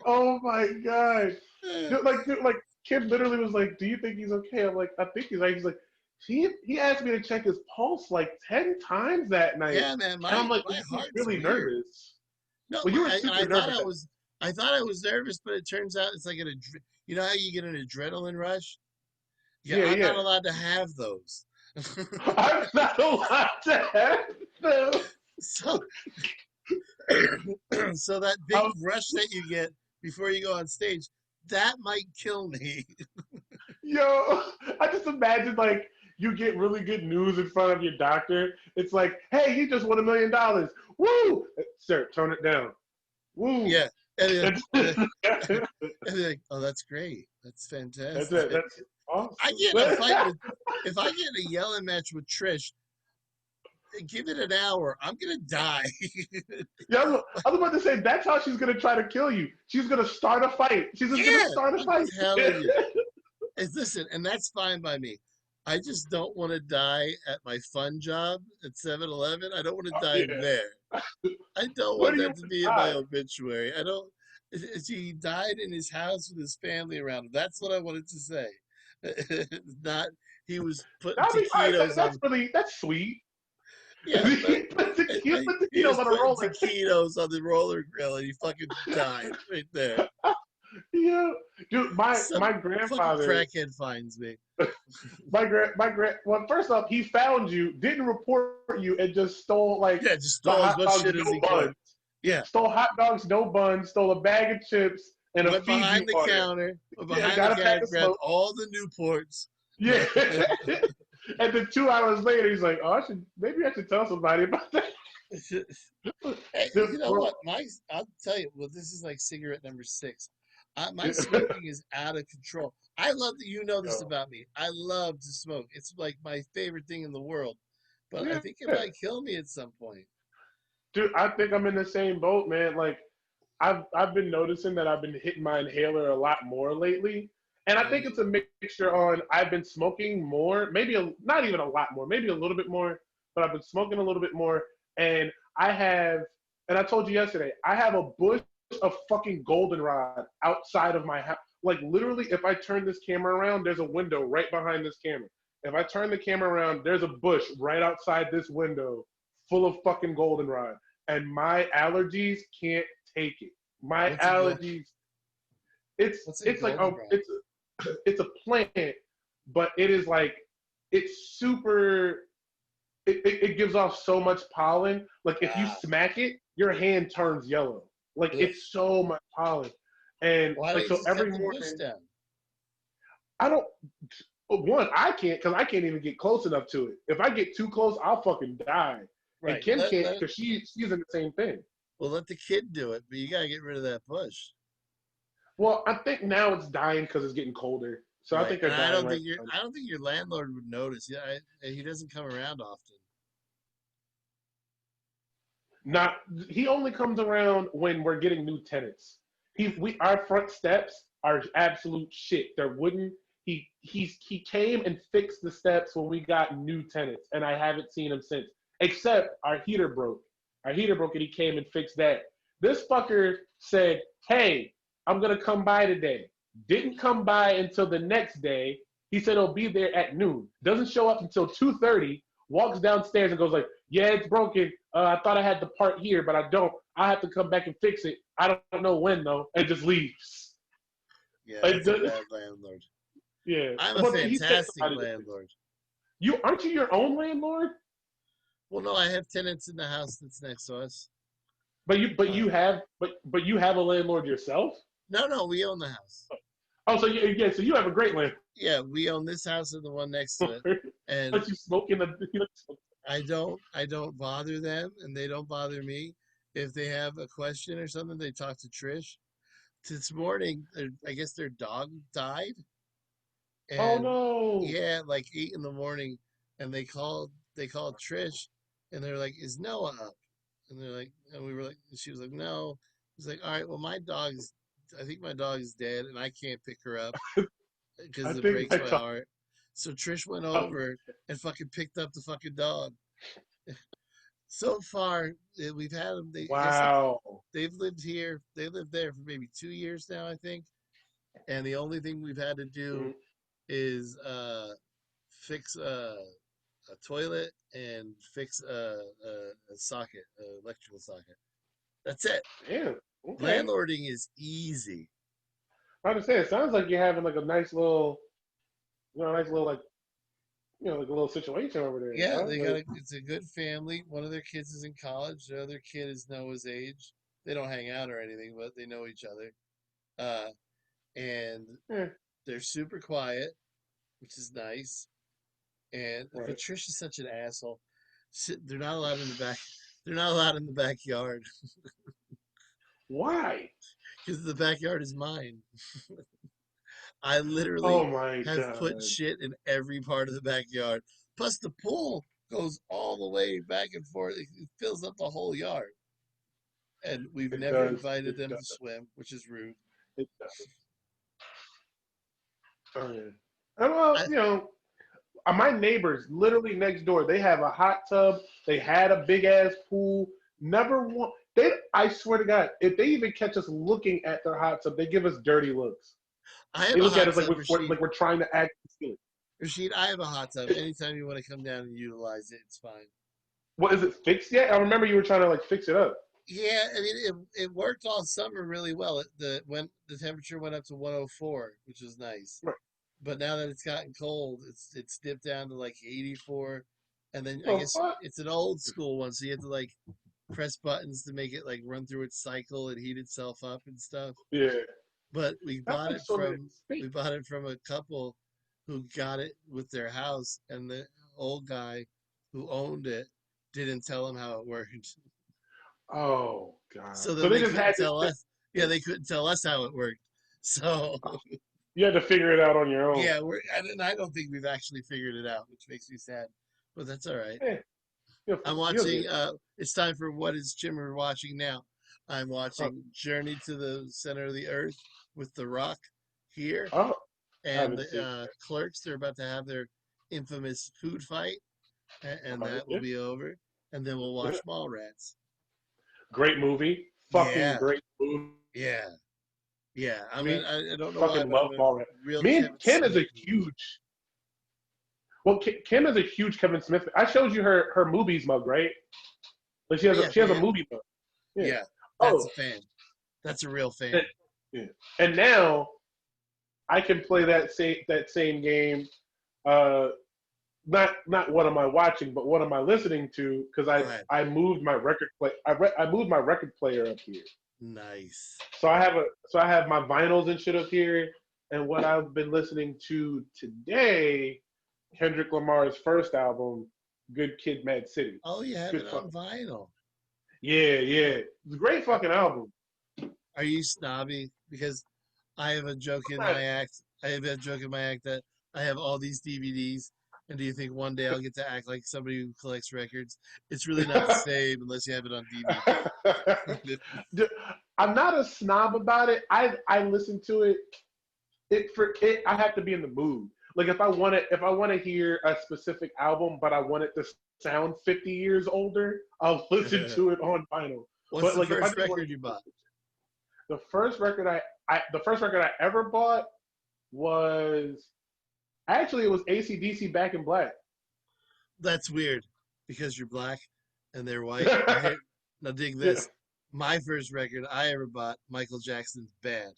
oh my god. Dude, like Kim literally was like, "Do you think he's okay?" I'm like, "I think he's like." He's like, he asked me to check his pulse like 10 times that night, Yeah, man, and I'm like, "Well, my you were heart's really weird. nervous." No, Well, you were I super thought nervous. I thought I was nervous, but it turns out it's like you know how you get an adrenaline rush? Yeah, Yeah, I'm not yeah. allowed to have those. I'm not allowed to have them. So so that big I'm, rush that you get before you go on stage, that might kill me. yo, I just imagine like you get really good news in front of your doctor. It's like, "Hey, you just won $1 million. Woo, sir, tone it down. Woo." Yeah. And then, That's and then, and then like, oh, that's great. That's it. fantastic. That's awesome. I get in a fight with if I get in a yelling match with Trish, give it an hour. I'm gonna die. Yeah, I was about to say that's how she's gonna try to kill you. She's gonna start a fight. She's just gonna Yeah, start a I'm fight. telling you. Listen, and that's fine by me. I just don't want to die at my fun job at 7-Eleven. I don't want to die Yeah. there. I don't Where want do you that want to to be in my die? obituary. I don't. He died in his house with his family around him. That's what I wanted to say. Not he was putting That'll be fine. taquitos on. That's sweet. Yeah, but You put he taquitos was on a putting roller. taquitos on the roller grill and he fucking died right there. Yeah, dude, my Some fucking grandfather, crackhead finds me. well, first off, he found you, didn't report you, and just stole like Yeah, just the stole as hot much dogs, shit as no he could. buns. Yeah, Stole hot dogs, no buns. Stole a bag of chips, and a Went Fiji behind the water. counter. Went Yeah, behind the got a pack counter. of Grabbed smoke. all the Newports. Yeah. And then 2 hours later, he's like, "Oh, maybe I should tell somebody about that." Hey, Dude, you know what? I'll tell you. Well, this is like cigarette number 6. My smoking is out of control. I love that you know this Yo, about me. I love to smoke. It's like my favorite thing in the world. But I yeah. think it might kill me at some point. Dude, I think I'm in the same boat, man. Like I've been noticing that I've been hitting my inhaler a lot more lately. And I think it's a Mm. mixture on I've been smoking more, maybe not even a lot more, maybe a little bit more, but I've been smoking a little bit more. And I have, and I told you yesterday, I have a bush of fucking goldenrod outside of my house. Like literally, if I turn this camera around, there's a window right behind this camera. If I turn the camera around, there's a bush right outside this window full of fucking goldenrod. And my allergies can't take it. My What's a gold? allergies, What's a it's like goldenrod? it's a plant, but it is like it's super. It gives off so much pollen. Like if you Ah, smack it, your hand turns yellow. Like ugh. it's so much pollen, and Why don't like you so just cut every the bush morning down? I don't. One, I can't because I can't even get close enough to it. If I get too close, I'll fucking die. And Right. Kim can't because she's in the same thing. Well, let the kid do it, but you gotta get rid of that bush. Well, I think now it's dying because it's getting colder. So I Right. think And they're dying right now. I don't think your landlord would notice. Yeah, he doesn't come around often. Not he only comes around when we're getting new tenants. Our front steps are absolute shit. They're wooden. He came and fixed the steps when we got new tenants, and I haven't seen him since. Except our heater broke. Our heater broke, and he came and fixed that. This fucker said, "Hey, I'm gonna come by today." Didn't come by until the next day. He said he'll be there at noon. Doesn't show up until 2:30. Walks downstairs and goes like, "Yeah, it's broken. I thought I had the part here, but I don't. I have to come back and fix it. I don't know when though." And just leaves. Yeah, Like, that's a bad landlord. yeah, I'm a but he said fantastic somebody to fix it. landlord. You aren't you your own landlord? Well, no, I have tenants in the house that's next to us. Uh, But you have a landlord yourself. no, no, we own the house. Oh, so yeah, so you have a great landlord. Yeah, we own this house and the one next to it. And But you smoke in the. I don't bother them and they don't bother me. If they have a question or something, they talk to Trish. This morning, I guess their dog died, Oh and no! yeah, like 8 in the morning, and they called Trish, and they're like, "Is Noah up?" And they're like, and we were like, she was like, "No." He's like, "All right, well, I think my dog is dead, and I can't pick her up I because it think breaks my my dog. heart." So Trish went Oh, over and fucking picked up the fucking dog. So far, we've had them. I guess wow. they've lived here. They lived there for maybe 2 years now, I think. And the only thing we've had to do Mm, is fix a toilet and fix a socket, an electrical socket. That's it. damn. Okay. Landlording is easy. I understand. It sounds like you're having like a nice little, nice little like, like a little situation over there. Yeah, Huh? Like, it's a good family. One of their kids is in college. The other kid is Noah's age. They don't hang out or anything, but they know each other. Uh, and eh, they're super quiet, which is nice. And right. Patricia's such an asshole. They're not allowed in the back. They're not allowed in the backyard Why? because the backyard is mine. I Oh literally my have put god. shit in every part of the backyard. Plus, the pool goes all the way back and forth. It fills up the whole yard. And we've It never does. invited It them to does. swim, which is rude. It does. Oh yeah. And well, I, my neighbors literally next door, they have a hot tub. They had a big ass pool. Never want they. I swear to God, if they even catch us looking at their hot tub, they give us dirty looks. I have They a look at hot us like tub, we're trying to act silly. Rashid, I have a hot tub. Anytime you want to come down and utilize it, it's fine. What is it fixed yet? I remember you were trying to like fix it up. Yeah, I mean it worked all summer really well. The temperature went up to 104, which was nice. Right. But now that it's gotten cold, it's dipped down to like 84. And then I The guess fuck? it's an old school one, so you have to like press buttons to make it like run through its cycle and heat itself up and stuff. Yeah. but That makes so many we sense. bought it from a couple who got it with their house, and the old guy who owned it didn't tell him how it worked. Oh God. So So then they they just couldn't had tell to. us. Yeah, they couldn't tell us how it worked. So You had to figure it out on your own. yeah, I don't think we've actually figured it out, which makes me sad. But that's all right. Yeah, I'm you'll watching. get it. It's time for What Is Chimmer watching now? I'm Oh, watching Journey to the Center of the Earth with The Rock here, oh, I and haven't the seen it. Clerks. They're about to have their infamous food fight, and All right, that will yeah, be over. And then we'll yeah. watch Mallrats. Great movie. Fucking Yeah, great movie. yeah, yeah. I don't know why, Fucking but I'm love a Ballrat. real Me and Kevin Kim is Smith a movie. huge. Well, Kim is a huge Kevin Smith. I showed you her movies mug, right? Like Oh yeah, she has a yeah, movie mug. Yeah. yeah. That's Oh, a fan. That's a real and, fan. yeah. And now I can play that same game. Uh, not what am I watching, but what am I listening to? Because Go ahead. I moved my record play. I moved my record player up here. Nice. So I have my vinyls and shit up here, and what I've been listening to today, Kendrick Lamar's first album, Good Kid, Mad City. Oh, you have Good it on fucking vinyl. yeah, yeah. It's a great Are, fucking album. are you snobby? Because I have a joke in I'm my act. I have a joke in my act that I have all these DVDs. And do you think one day I'll get to act like somebody who collects records? It's really not the not, same unless you have it on DVD. I'm not a snob about it. I listen to it. For it, I have to be in the mood. Like if I want to hear a specific album, but I want it to sound 50 years older, I'll listen to it on vinyl. What's But the like if I first just want record you bought? the first record I ever bought was actually it was AC/DC Back in Black. That's weird because you're black and they're white. Now dig Yeah. this. My first record I ever bought, Michael Jackson's Bad.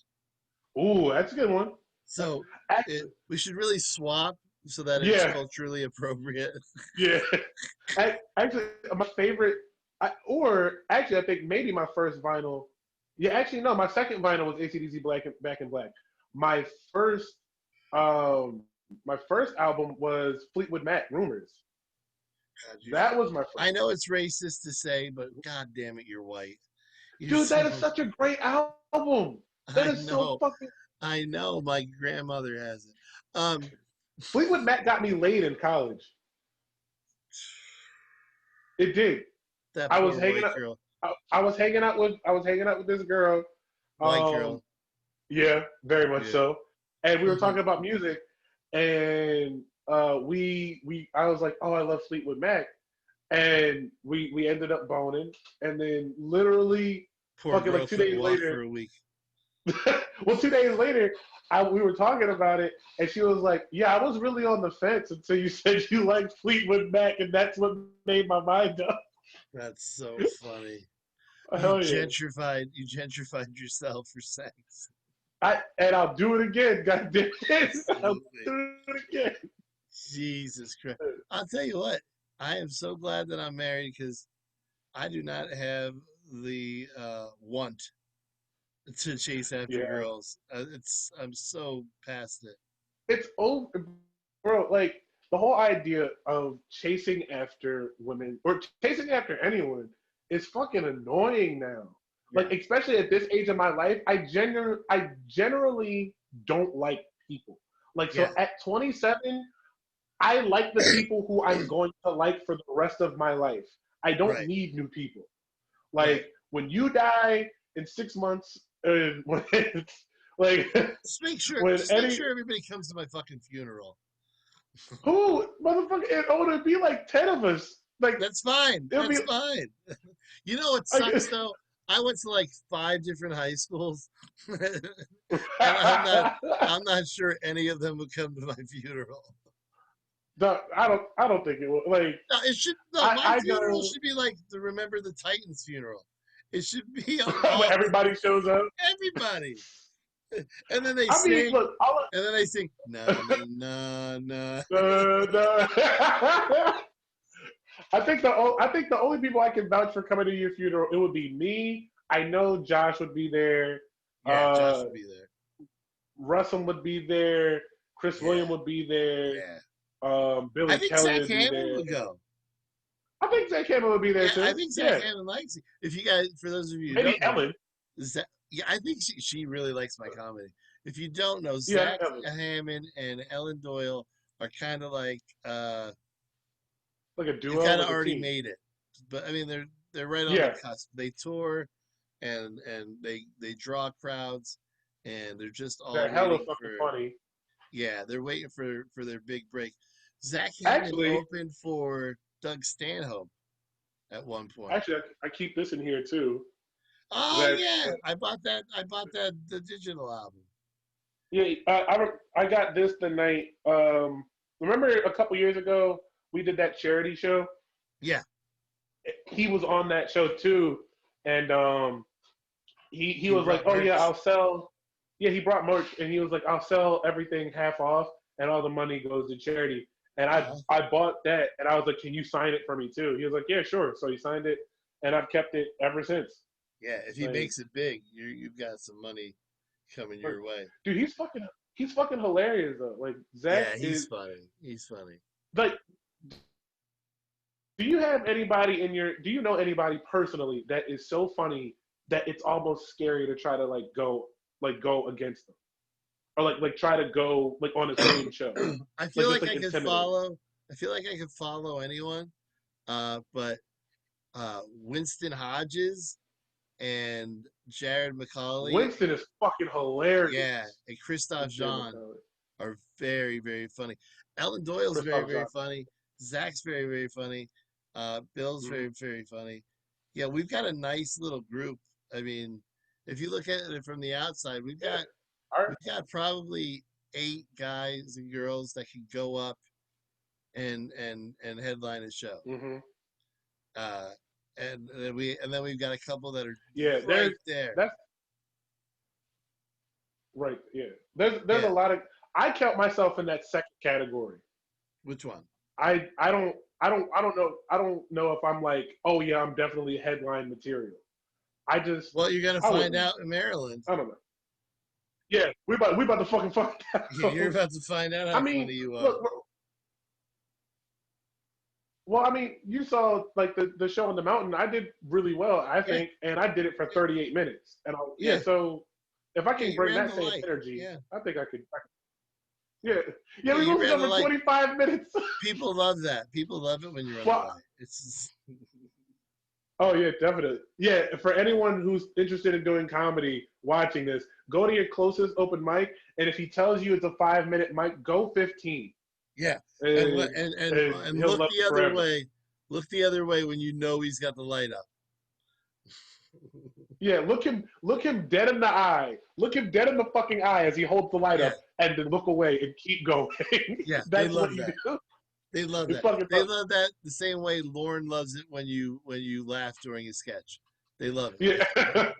Ooh, that's a good one. So Actually, we should really swap so that it's yeah, culturally appropriate. yeah. Actually, my favorite, or actually, I think maybe my first vinyl. Yeah, actually, no, my second vinyl was AC/DC Back in Black. My first, my first album was Fleetwood Mac, Rumors. God, That was my I first. know it's racist to say, but god damn it, you're white. You're Dude, that is so such a great album. That I is so know. fucking. I know my grandmother has it. Um Fleetwood Mac got me laid in college. It did. that I was poor hanging white out. girl. I was hanging out with this girl. White Um, girl. yeah, very much Yeah. so. And we were talking about music, and we I was like, oh, I love Fleetwood Mac, and we ended up boning, and then literally Poor fucking girl like two couldn't days walk later. for a week. Well, 2 days later, we were talking about it, and she was like, "Yeah, I was really on the fence until you said you liked Fleetwood Mac, and that's what made my mind up." That's so funny. Hell yeah! You gentrified yourself for sex. I'll do it again. God damn it! I'll Absolutely. do it again. Jesus Christ. I'll tell you what, I am so glad that I'm married because I do not have the want to chase after Yeah, girls. I'm so past it. it's over, bro. Like the whole idea of chasing after women or chasing after anyone is fucking annoying now. Yeah, Like especially at this age of my life, I generally don't like people. Like so yeah, at 27, I like the people who I'm going to like for the rest of my life. I don't right, need new people. right. Like when you die in 6 months, when it's like when Just make any sure everybody comes to my fucking funeral. who motherfucker, it would be like 10 of us. Like That's fine. it'll be That's fine. You know what like sucks though? I went to like 5 different high schools, and I'm not sure any of them would come to my funeral. no, I don't think it will. Like No, it should no. My I funeral go should be like the Remember the Titans funeral. It should be when all everybody shows up. everybody, and then they I mean, sing, look, all and then they sing na na na na. the I think the only people I can vouch for coming to your funeral it would be me. I know Josh would be there. Yeah, Josh Uh, would be there. Russell would be there. Chris Yeah, William would be there. yeah. I Billy think Kelly Zach would be Hammond there. would go. I think Zach Campbell would be there Yeah, I too. think Zach Yeah, Hammond likes it. If you guys, for those of you who maybe don't know, Ellen. Zach, yeah, I think she really likes my comedy. If you don't know, Yeah, Zach Ellen. Hammond and Ellen Doyle are kind of like Like a they've duo, kind of like a already team. made it. But I mean, they're right on the Yeah, cusp. They tour, and they draw crowds, and they're just all they're hella waiting fucking for funny. yeah, they're waiting for their big break. Zach Hammond Actually, opened for Doug Stanhope at one point. actually, I keep this in here too. Oh That yeah, I bought that. I bought that the digital album. yeah, I got this the night. Remember a couple years ago we did that charity show. Yeah, He was on that show too, and he he was like, brought "Oh yeah, merch. I'll sell." Yeah, he brought merch, and he was like, "I'll sell everything half off, and all the money goes to charity." And Uh-huh. I bought that, and I was like, "Can you sign it for me too?" He was like, "Yeah, sure." So he signed it, and I've kept it ever since. Yeah, if he Like, makes it big, you've got some money coming like, your way. dude, he's fucking hilarious though. Like Zach Yeah, he's is funny. He's funny. like. Do you have anybody in your? Do you know anybody personally that is so funny that it's almost scary to try to go against them, or like try to go like on the same show? I Like feel just like like I could intimidating. follow. I feel like I could follow anyone. But Winston Hodges and Jared McCauley, Winston is fucking hilarious. yeah, and Christoph And Jim John McCullough. are very, very funny. Ellen Doyle's very, Christoph very John. funny. Zach's very, very funny. Bill's Mm-hmm. very, very funny. Yeah, we've got a nice little group. I mean, if you look at it from the outside, Yeah. All right. we've got probably 8 guys and girls that can go up and headline a show. Mm-hmm. Uh, and then we've got a couple that are Yeah. right there. That's right. Yeah. There's a Yeah, lot of. I count myself in that second category. which one? I don't know if I'm like, oh yeah, I'm definitely headline material. I just Well, you're gonna I find wouldn't. out in Maryland. I don't know. Yeah, we about to fucking find You're out. about to find out I how mean, funny you are. look. Well, I mean, you saw like the show on the mountain. I did really well, I Yeah, think, and I did it for 38 minutes. And yeah, yeah, so if I yeah. can You bring ran that the same light. energy, Yeah, I think I could. Yeah, yeah. yeah. We You moved ran it the for light. 25 minutes. People love that. People love it when you run the Well, light. It's oh yeah, definitely. Yeah, for anyone who's interested in doing comedy, watching this, go to your closest open mic, and if he tells you it's a 5 minute mic, go 15, yeah. And and, le- and he'll look love the you other forever. way. Look the other way when you know he's got the light up. Yeah, look him dead in the eye. Look him dead in the fucking eye as he holds the light Yeah, up, and then look away and keep going. yeah. They That's what love you that. do. They love It's that. fucking They fun. love that the same way Lauren loves it when you laugh during a sketch. They love Yeah. it.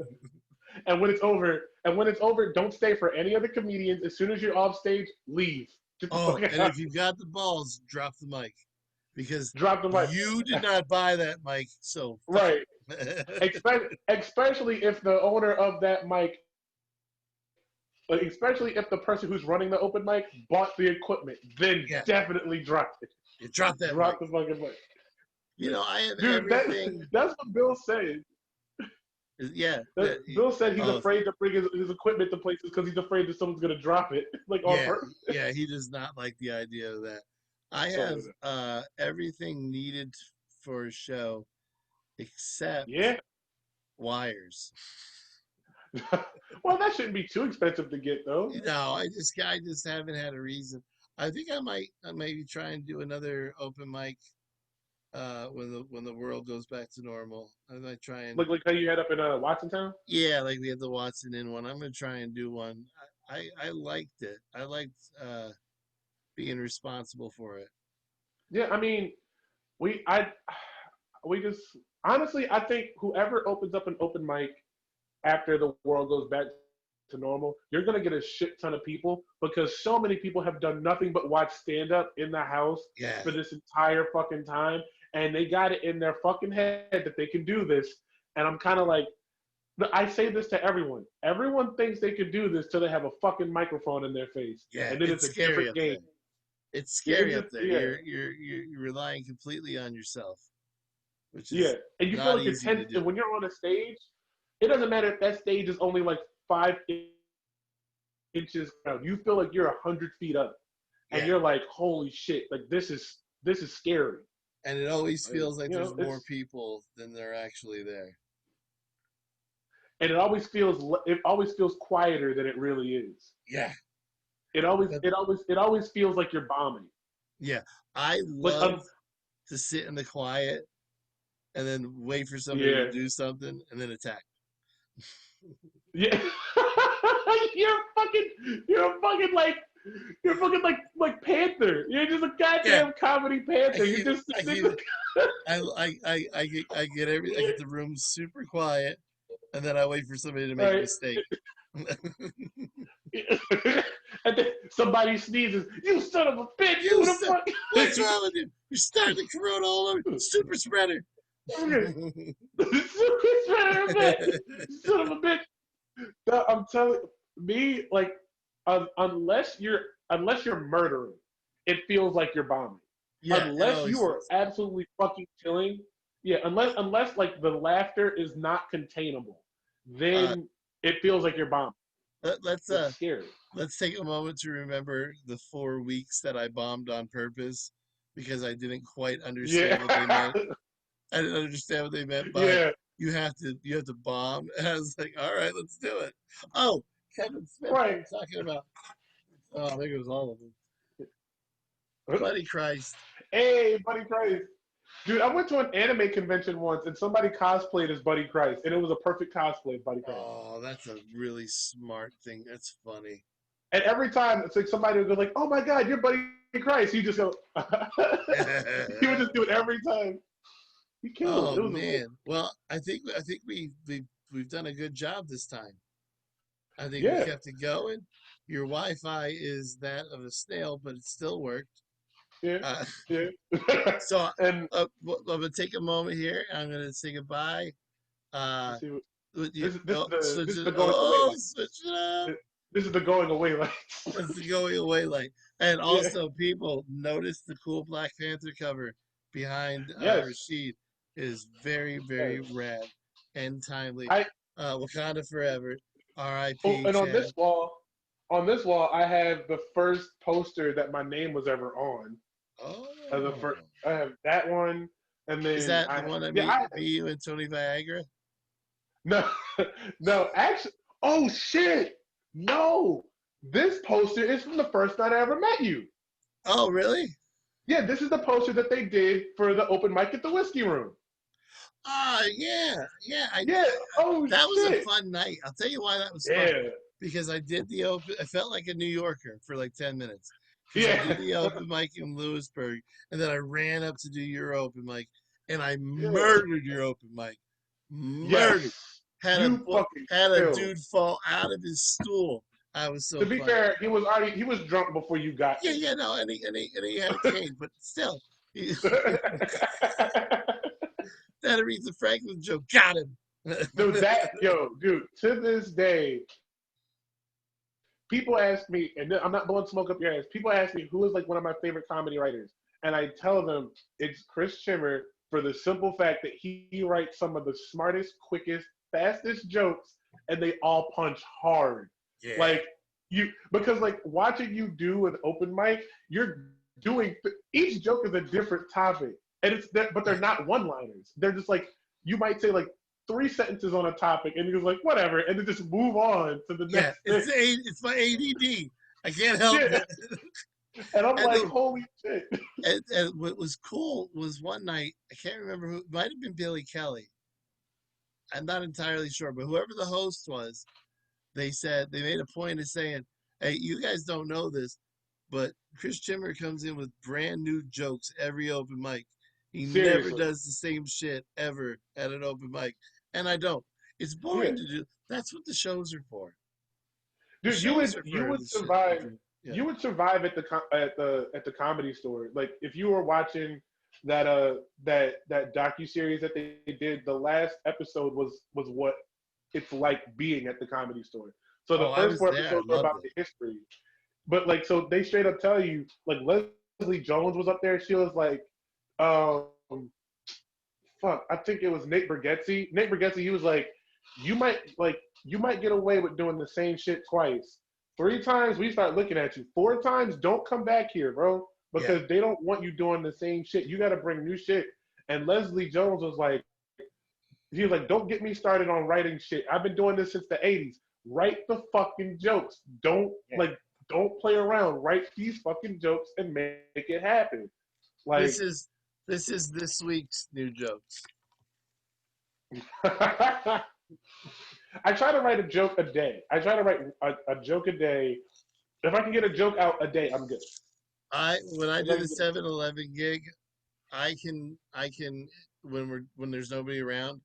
and when it's over, don't stay for any other comedians. As soon as you're off stage, leave. Get the Oh, fuck and out. if you've got the balls, drop the mic because Drop the mic. you did not buy that mic. So fuck Right. Especially if the owner of that mic, like, especially if the person who's running the open mic bought the equipment, then yeah, definitely drop it. you drop that mic. Drop the fucking mic. I have Dude, everything. that's what Bill said. Yeah, Bill said he's oh, afraid to bring his equipment to places because he's afraid that someone's gonna drop it, like on yeah, purpose. yeah. He does not like the idea of that. I So have everything needed for a show except yeah. wires. Well, that shouldn't be too expensive to get though. I just haven't had a reason. I think I maybe try and do another open mic when the world goes back to normal. I might try and Like how you had up in Watsontown. yeah, like we had the Watson in one. I'm gonna try and do one. I liked it. I liked being responsible for it. Yeah, I mean, we I we just honestly, I think whoever opens up an open mic after the world goes back to normal, you're gonna get a shit ton of people because so many people have done nothing but watch stand up in the house Yeah, for this entire fucking time, and they got it in their fucking head that they can do this. And I'm kind of like, I say this to everyone. Everyone thinks they can do this till they have a fucking microphone in their face, Yeah, and then it's it's a scary different up there. game. It's Yeah, scary up there. yeah, You're relying completely on yourself, which yeah. is And you feel not like you're easy to tense. And do. when you're on a stage, it doesn't matter if that stage is only like 5 inches down. You feel like you're 100 feet up, and Yeah, you're like, holy shit! Like this is scary. and it always feels like You there's know, more it's people than there actually there. and it always feels quieter than it really is. Yeah, It always but it always it always feels like you're bombing. yeah, I Like love to sit in the quiet and then wait for somebody to yeah, do something and then attack. yeah. you're fucking like Panther. You're just a Yeah, goddamn comedy I Panther. You keep, just I keep, I get the room super quiet, and then I wait for somebody to make a right. mistake. And then somebody sneezes. You son of a bitch! You Who the said, fuck? what's wrong with you? You're starting the corona all over. Super spreader. Okay. Son of a bitch! No, I'm telling me, like, unless you're murdering, it feels like you're bombing. Yeah, it Unless always you are does. absolutely fucking killing, yeah. Unless like the laughter is not containable, Uh, then it feels like you're bombing. let's It's scary. let's take a moment to remember the 4 weeks that I bombed on purpose because I didn't quite Yeah, understand what they meant. I didn't understand what they meant by yeah, you have to bomb. And I was like, all right, let's do it. Oh, Kevin Smith, we right. were talking about. Oh, I think it was all of them. Buddy Christ. Hey, Buddy Christ. Dude, I went to an anime convention once and somebody cosplayed as Buddy Christ, and it was a perfect cosplay of Buddy Christ. Oh, that's a really smart thing. That's funny. And every time it's like somebody would go like, "Oh my God, you're Buddy Christ," you just go. He would just do it every time. He killed. Oh It was a man. Well, I think we've done a good job this time. I think we yeah, kept it going. Your Wi-Fi is that of a snail, but it still worked. yeah, Uh, yeah. so And I'm gonna take a moment here. I'm gonna say goodbye. Uh, let's see, with you, this is this is the switch this is it. the going away Oh, light. switch it up. This is the going away light. That's the going away light. And Yeah. also, people notice the cool Black Panther cover behind Yes. Rashid is very, very Yes. rad and timely. I Wakanda forever. oh, R.I.P. and Chad. on this wall, I have the first poster that my name was ever on. As a first, Oh, I have that one, and is then that the one I yeah, meet me, you, and Tony Viagra? no, no, actually, oh shit, no, this poster is from the first night I ever met you. Oh, really? Yeah, this is the poster that they did for the open mic at the Whiskey Room. Ah, yeah, yeah. Yeah, oh That was a shit, fun night. I'll tell you why that was fun. yeah, Because I did the open. I felt like a New Yorker for like 10 minutes. Because I did yeah, the open mic in Lewisburg, and then I ran up to do your open mic, and I yeah, murdered your open mic. Murdered. yes, Had you fucking a killed. dude fall out of his stool. I was To so be funny. fair, he was drunk before you got Yeah, yeah, no, and he had a cane, but still, there. that Aretha Franklin joke got him. Dude, dude, to this day, people ask me, and I'm not blowing smoke up your ass. People ask me who is like one of my favorite comedy writers, and I tell them it's Chris Chimmer for the simple fact that he writes some of the smartest, quickest, fastest jokes, and they all punch hard. Yeah, Like because like watching you do an open mic, you're doing each joke is a different topic, and but they're not one-liners. They're just like you might say like 3 sentences on a topic, and you're just like whatever, and then just move on to the yeah. next thing. It's my ADD. I can't help Yeah, it. and I'm And like, the holy shit. and what was cool was one night, I can't remember who, it might have been Billy Kelly. I'm not entirely sure, but whoever the host was, they said they made a point of saying, "Hey, you guys don't know this, but Chris Chimmer comes in with brand new jokes every open mic. He never Seriously, does the same shit ever at an open mic." And I don't. It's yeah, boring to do. That's what the shows are for. The dude, shows are you for would the shit to survive. do. Yeah. You would survive at the comedy store. Like if you were watching that docu series that they did, the last episode was what it's like being at the Comedy Store. So Oh, the I first was four there. I episodes are loved about it. the history, but like so they straight up tell you like Leslie Jones was up there. She was like, um, fuck, I think it was Nate Bargatze. Nate Bargatze, he was like you might get away with doing the same shit twice. 3 times we start looking at you. 4 times, don't come back here, bro. Yeah. Because they don't want you doing the same shit. You gotta bring new shit. And Leslie Jones was like, he was like, don't get me started on writing shit. I've been doing this since the 80s. Write the fucking jokes. Yeah. Don't play around. Write these fucking jokes and make it happen. Like This is this week's new jokes. I try to write a joke a day. I try to write a joke a day. If I can get a joke out a day, I'm good. When I do the 7-Eleven gig, I can when there's nobody around,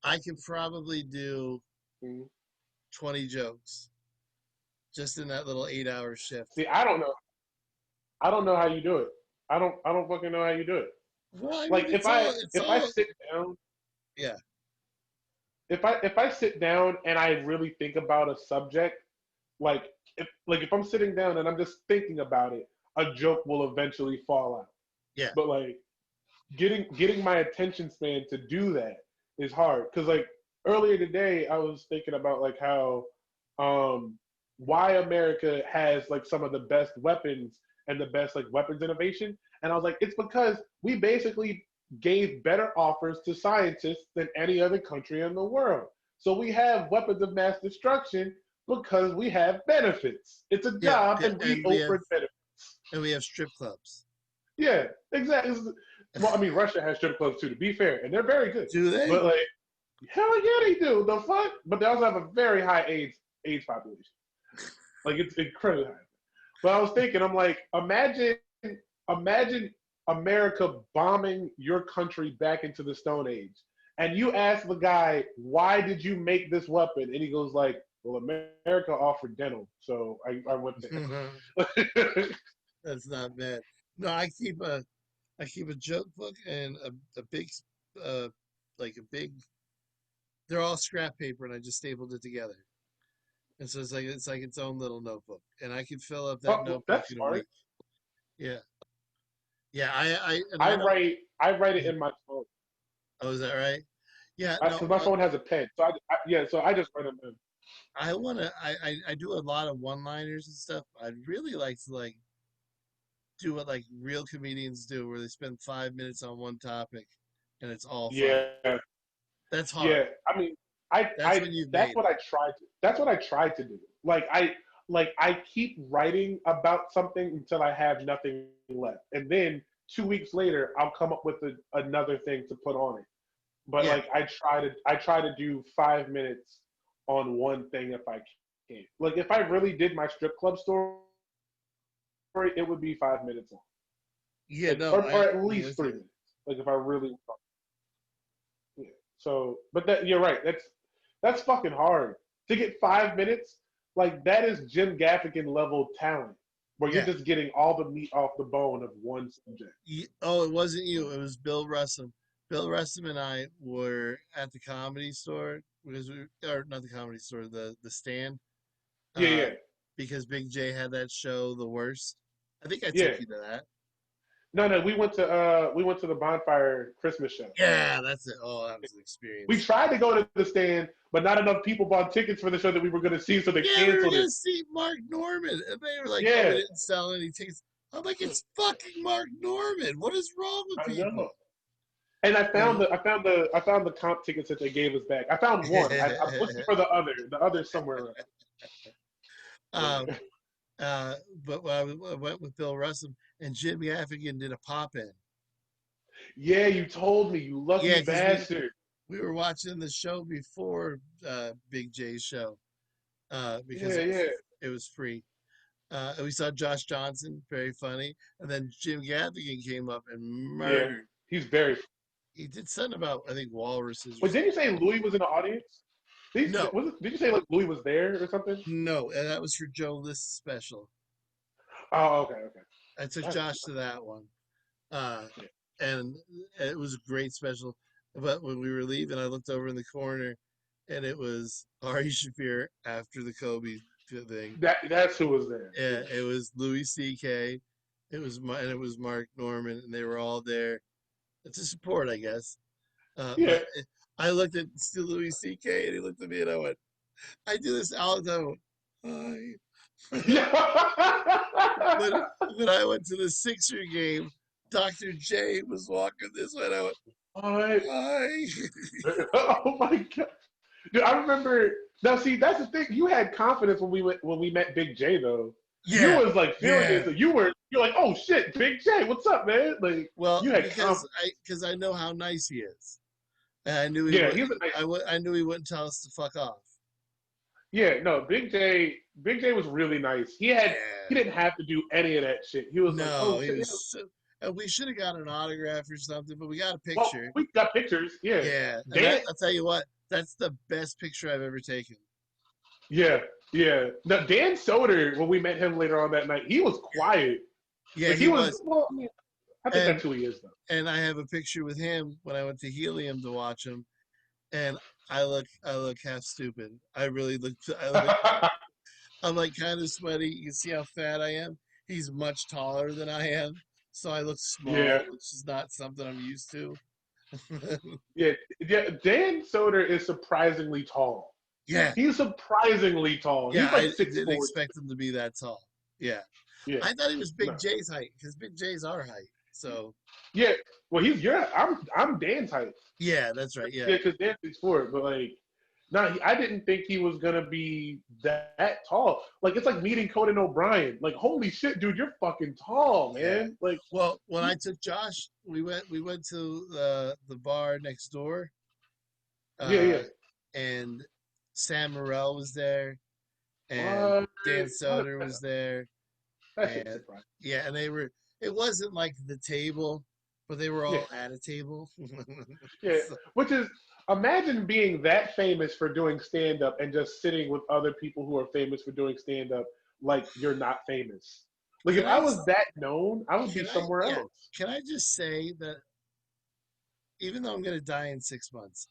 I can probably do Mhm. 20 jokes just in that little 8-hour shift. See, I don't know. I don't know how you do it. I don't fucking know how you do it. Well, I mean, Like it's if I all sit down, yeah. if I sit down and I really think about a subject, like if I'm sitting down and I'm just thinking about it, a joke will eventually fall out. Yeah. But like getting my attention span to do that is hard because like earlier today I was thinking about like how um why America has like some of the best weapons and the best like weapons innovation, and I was like it's because we basically gave better offers to scientists than any other country in the world, so we have weapons of mass destruction because we have benefits. It's a Yeah, job and we offer benefits. and we have strip clubs. Yeah, exactly. Well, I mean, Russia has strip clubs too, to be fair, and they're very good. Do they? But like, hell yeah, they do. The fuck? But they also have a very high AIDS population. Like it's incredibly high. But I was thinking, I'm like, imagine America bombing your country back into the Stone Age, and you ask the guy, why did you make this weapon? And he goes like, well, America offered dental, so I went there. That's not bad. No, I keep a joke book and a big uh like a big. They're all scrap paper, and I just stapled it together. And so it's like its own little notebook, and I can fill up that Oh, notebook that's in a smart. week. Yeah, yeah. I don't. I write it in my phone Oh, is that right? Yeah. No. because my phone has a pen. So yeah, so I just write them in. I want to. I do a lot of one-liners and stuff. I'd really like to like do what like real comedians do, where they spend 5 minutes on one topic, and it's all funny. Yeah, That's hard. yeah. I mean, That's when you've that's made what it. I tried. That's what I tried to do. I keep writing about something until I have nothing left, and then 2 weeks later, I'll come up with another thing to put on it. But Yeah. like I try to do 5 minutes on one thing if I can. Like if I really did my strip club story, it would be 5 minutes long. Yeah. Like No, or at I'm least with three you. minutes. Like if I really yeah. So but that you're right. That's fucking hard. To get 5 minutes, like that is Jim Gaffigan level talent. Where you're Yeah. just getting all the meat off the bone of one subject. Oh, it wasn't you. It was Bill Russell. Bill Russell and I were at the Comedy Store because or not the Comedy Store, the stand, Yeah, uh, yeah. because Big J had that show, The Worst. I think I took Yeah. you to that. No, no, we went to the bonfire Christmas show. Yeah, that's it. Oh, that was an We experience. tried to go to the stand, but not enough people bought tickets for the show that we were going to see, so they Yeah, we were canceled it. gonna see Mark Norman, and they were like, "Oh, we Yeah, didn't sell any tickets." I'm like, "It's fucking Mark Norman. What is wrong with I people?" know. And You know? I found the comp tickets that they gave us back. I found one. I'm looking for the other. The other's somewhere around. um, uh, but I went with Bill Russell, and Jim Gaffigan did a pop in. Yeah, you told me, you Yeah, lucky because bastard. we were watching the show before Big J's show because Yeah, yeah, it was free. And we saw Josh Johnson, very funny, and then Jim Gaffigan came up and yeah. murdered. He's very. He did something about I think walruses or But didn't you something. say Louis was in the audience? No, Did you say like Louis was there or something? no, and that was for Joe List's special. Oh, okay, okay. I took That's, Josh to that one, uh, yeah. and it was a great special. But when we were leaving, I looked over in the corner, and it was Ari Shafir after the Kobe thing. That's who was there. Yeah, it was Louis C.K. And it was Mark Norman, and they were all there to support, I guess. Yeah. I looked at still Louis C.K. and he looked at me, and I went, "I do this all the time." Hi. when Yeah. when I went to the Sixer game, Dr. J was walking this way, and I went, All right. "Hi." Oh my god. Dude, I remember. Now, see, that's the thing. You had confidence when we met Big J, though. You Yeah, was like feeling yeah. it. You're like, oh shit, Big J, what's up, man? Like Well, you had because confidence. I know how nice he is, and I knew he Yeah, would. he's a nice. I knew he wouldn't tell us to fuck off. Yeah, no, Big J was really nice. He Yeah. didn't have to do any of that shit. He was like, No, oh he shit. Yeah. was so. And we should have got an autograph or something, but we got a Well, picture. we got pictures. Yeah, Yeah, and Dan. I'll tell you what, that's the best picture I've ever taken. Yeah, yeah. Now, Dan Soder, when we met him later on that night, he was quiet. Yeah, Like he he was. was. Well, I mean, I think And that's who he is, though. and I have a picture with him when I went to Helium to watch him, and I look half stupid. I really look. I'm like kind of sweaty. You can see how fat I am. He's much taller than I am, so I look Yeah, small, which is not something I'm used to. yeah, yeah. Dan Soder is surprisingly tall. Yeah, He's surprisingly tall. yeah. He's like I 6'4". didn't expect him to be that tall. Yeah, Yeah, I thought he was no, Big J's height because Big J's our height. So yeah. Well, he's yeah. I'm Dan's height. yeah, that's right. Yeah, Yeah, because Dan's 6'4", but like, no, I didn't think he was gonna be that tall. Like, it's like meeting Conan O'Brien. Like, holy shit, dude, you're fucking tall, yeah. man. Like, Well, when I took Josh, we went to the bar next door, yeah, uh, yeah. and Sam Morrell was there, and What? Dan How did Soder was there, that shit and surprise? yeah, and they were. It wasn't like the table, but they were Yeah, all at a table. yeah. So, Which is, imagine being that famous for doing stand up and just sitting with other people who are famous for doing stand up like you're not famous. Like, if can I I? was that known, I would be Can I? somewhere Yeah. else. Can I just say that even though I'm going to die in 6 months,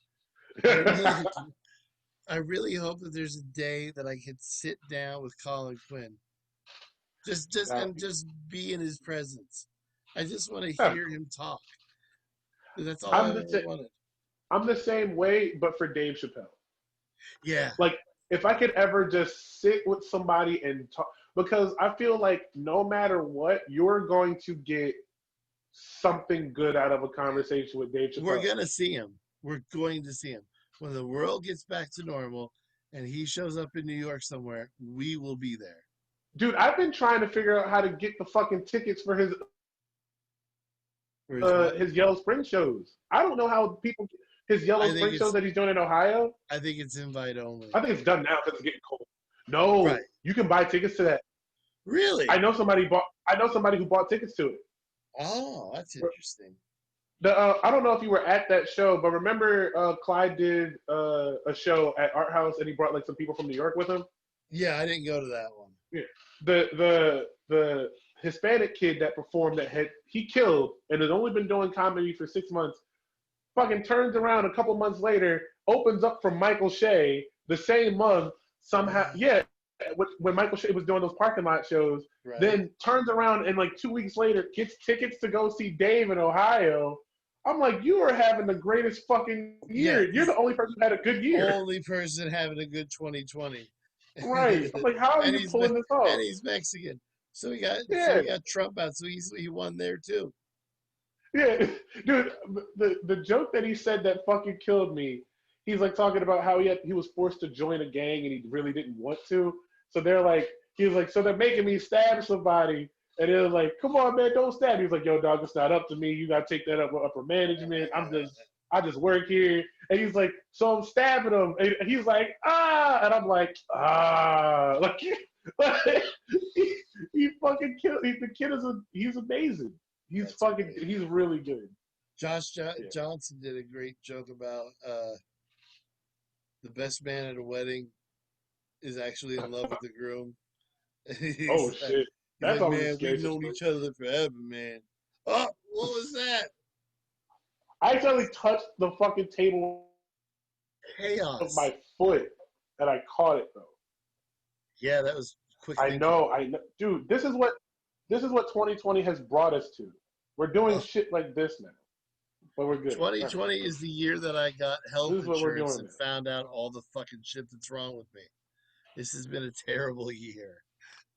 I really, That I really hope that there's a day that I could sit down with Colin Quinn, would be, just be in his presence. I just want to of hear him talk. That's all I I'm ever the sa- wanted. I'm the same way, but for Dave Chappelle. Yeah, Like, if I could ever just sit with somebody and talk, because I feel like no matter what, you're going to get something good out of a conversation with Dave we're Chappelle. gonna see him. We're going to see him when the world gets back to normal, and he shows up in New York somewhere. We will be there. Dude, I've been trying to figure out how to get the fucking tickets for For his what? his Yellow Spring shows. I don't know how people his I Yellow think Spring shows it's that he's doing in Ohio. I think it's invite only. I think it's done now because it's getting cold. No, Right? you can buy tickets to that. Really? I know somebody who bought tickets to it. Oh, that's interesting. I don't know if you were at that show, but remember Clyde did a show at Art House and he brought like some people from New York with him. Yeah, I didn't go to that one. Yeah. The Hispanic kid that performed he killed and has only been doing comedy for 6 months. Fucking turns around a couple months later, opens up for Michael Shea the same month somehow. Yeah, when Michael Shea was doing those parking lot shows, Right? then turns around and like 2 weeks later gets tickets to go see Dave in Ohio. I'm like, you are having the greatest fucking Yeah, year. You're the only person who had a good year. only person having a good 2020. Right. I'm like, how are and you pulling this off? he's Mexican. Yeah. We got Trump out, so he won there too. Yeah. Dude, the joke that he said that fucking killed me, he's like talking about how he was forced to join a gang and he really didn't want to. So he was like, so they're making me stab somebody. And it was like, come on, man, don't stab me. He's like, yo, dog, it's not up to me. You gotta take that up with upper management. I just work here. And he's like, so I'm stabbing him. And he's like, ah. And I'm like, ah. He fucking killed. The kid he's amazing. That's He's really good. Yeah. Johnson did a great joke about the best man at a wedding is actually in love with the groom. Oh shit. He's That's like, always a man, scary we've known situation. each other forever, man. Oh, what was that? I accidentally touched the fucking table Chaos. my foot, and I caught it though. Yeah, that was quick I thinking. know, dude. This is what 2020 has brought us to. We're doing Oh, shit like this now, but we're good. All right. 2020 is the year that I got health This is what we're insurance doing and now. found out all the fucking shit that's wrong with me. This has been a terrible year.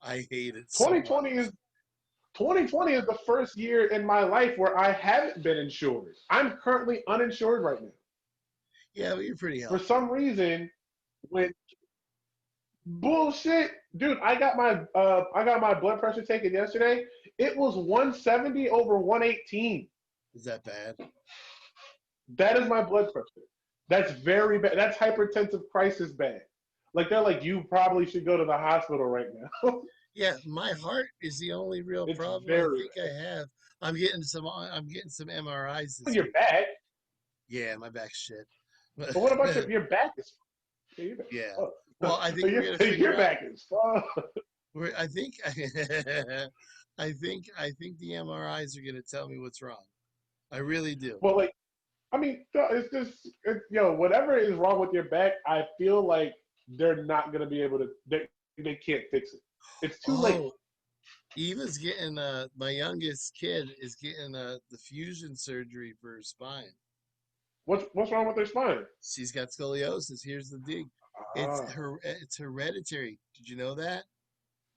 I hate it so 2020 much. is 2020 is the first year in my life where I haven't been insured. I'm currently uninsured right now. Yeah, but you're pretty For healthy. some reason, when bullshit, dude, I got my blood pressure taken yesterday. It was 170 over 118. Is that bad? That is my blood pressure. That's very bad. That's hypertensive crisis bad. Like they're like, you probably should go to the hospital right now. Yeah, my heart is the only real It's problem I very think I have. I'm getting some MRIs bad. this Your week. back, Yeah, my back's shit. but what about your back is? Yeah, your back is Yeah. Well, I fucked. think we're gonna figure Your out. back is fucked. I think I think the MRIs are gonna tell me what's wrong. I really do. Well, like I mean, it's just whatever is wrong with your back. I feel like they're not gonna be able to. They can't fix it. It's too late. Oh, Eva's getting my youngest kid is getting the fusion surgery for her spine. What's wrong with their spine? She's got scoliosis. Here's the dig. Ah, It's hereditary. Did you know that?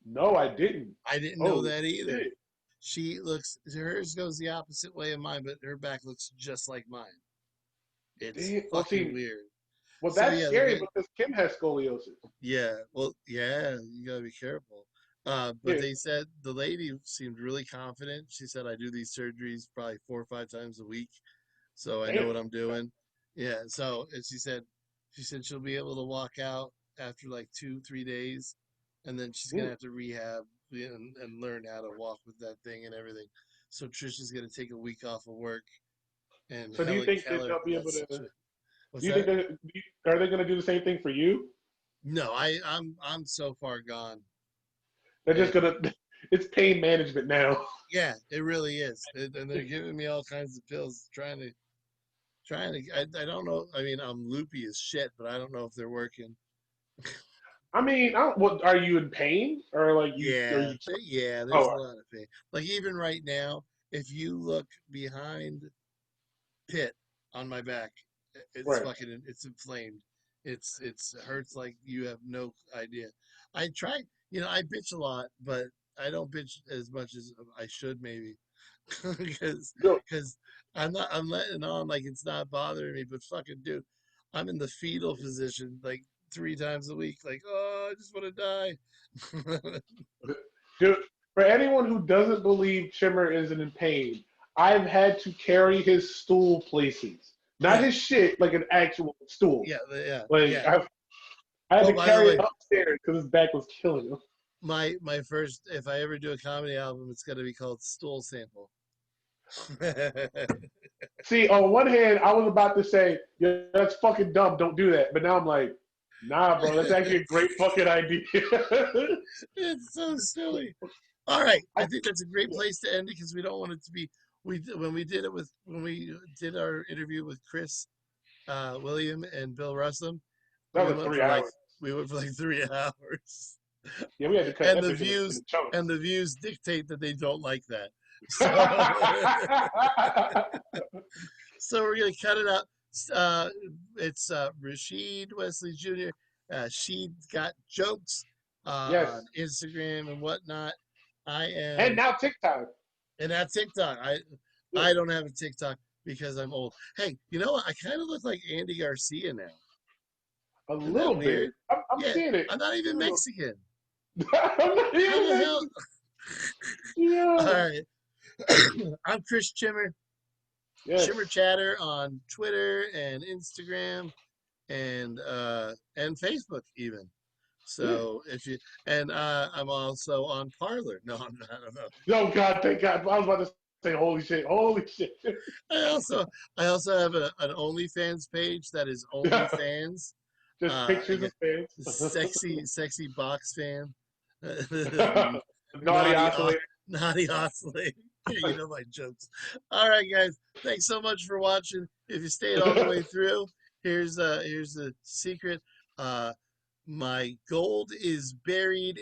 no, I didn't. I didn't know Oh that either. shit! Hers goes the opposite way of mine, but her back looks just like mine. It's Damn. Well, fucking see, weird. well, So that's yeah, scary because Kim has scoliosis. yeah, you gotta be careful. But Yeah. they said the lady seemed really confident. She said I do these surgeries probably 4 or 5 times a week, so I know Damn. what I'm doing. Yeah. So and she said she'll be able to walk out after like 2, 3 days, and then she's gonna Mm. have to rehab and learn how to walk with that thing and everything. So Trisha's gonna take a week off of work, and So do you Helen think that Keller they'll be able has to? such a Do what's you think that? that are they going to do the same thing for you? No, I'm so far gone. They're just And gonna. It's pain management now. yeah, it really is. And they're giving me all kinds of pills, I don't know. I mean, I'm loopy as shit, but I don't know if they're working. I mean, what are you in pain or like you? Are Yeah, you? yeah, there's a Oh, lot of pain. Like even right now, if you look behind Pit on my back, right. it's inflamed. It's hurts like you have no idea. I try, I bitch a lot, but I don't bitch as much as I should maybe, because No, because I'm letting on like it's not bothering me, but fucking dude, I'm in the fetal position like 3 times a week. Like, oh, I just want to die. dude, for anyone who doesn't believe Chimmer isn't in pain, I've had to carry his stool places, not Yeah, his shit, like an actual stool. yeah, yeah, Like yeah. I had Oh, to by the carry it way, upstairs because his back was killing him. my first, if I ever do a comedy album, it's gonna be called Stool Sample. See, on one hand, I was about to say, yeah, that's fucking dumb. Don't do that. But now I'm like, nah, bro, that's actually a great fucking idea. It's so silly. All right, I I, think that's a great place to end it because we don't want it to be. When we did our interview with Chris, William, and Bill Russell, that we was like went three for like hours. we went for like 3 hours, Yeah, we had to cut and that the bitch into views and chunks. the views dictate that they don't like that. So so we're gonna cut it out. It's Rashid Wesley Jr. She got jokes Yes. on Instagram and whatnot. I And am, now TikTok. and that TikTok. Yeah, I don't have a TikTok because I'm old. Hey, you know what? I kind of look like Andy Garcia now. a Isn't that little weird? bit. I'm Yeah, seeing it. I'm not even Mexican. I'm not How the even hell? All Yeah. right. I'm Chris Chimmer. Yes. Shimmer Chatter on Twitter and Instagram and Facebook even. Yeah. So if you and I'm also on Parlor. No, I'm not. I don't know. Oh God, thank God. I was about to say, holy shit, holy shit. I also I also have an OnlyFans page that is OnlyFans. Just I pictures got of fans. sexy box fan. Naughty naughty oscillator. naughty oscillator. You know my jokes. All right, guys. Thanks so much for watching. If you stayed all the way through, Here's the secret. Uh, my gold is buried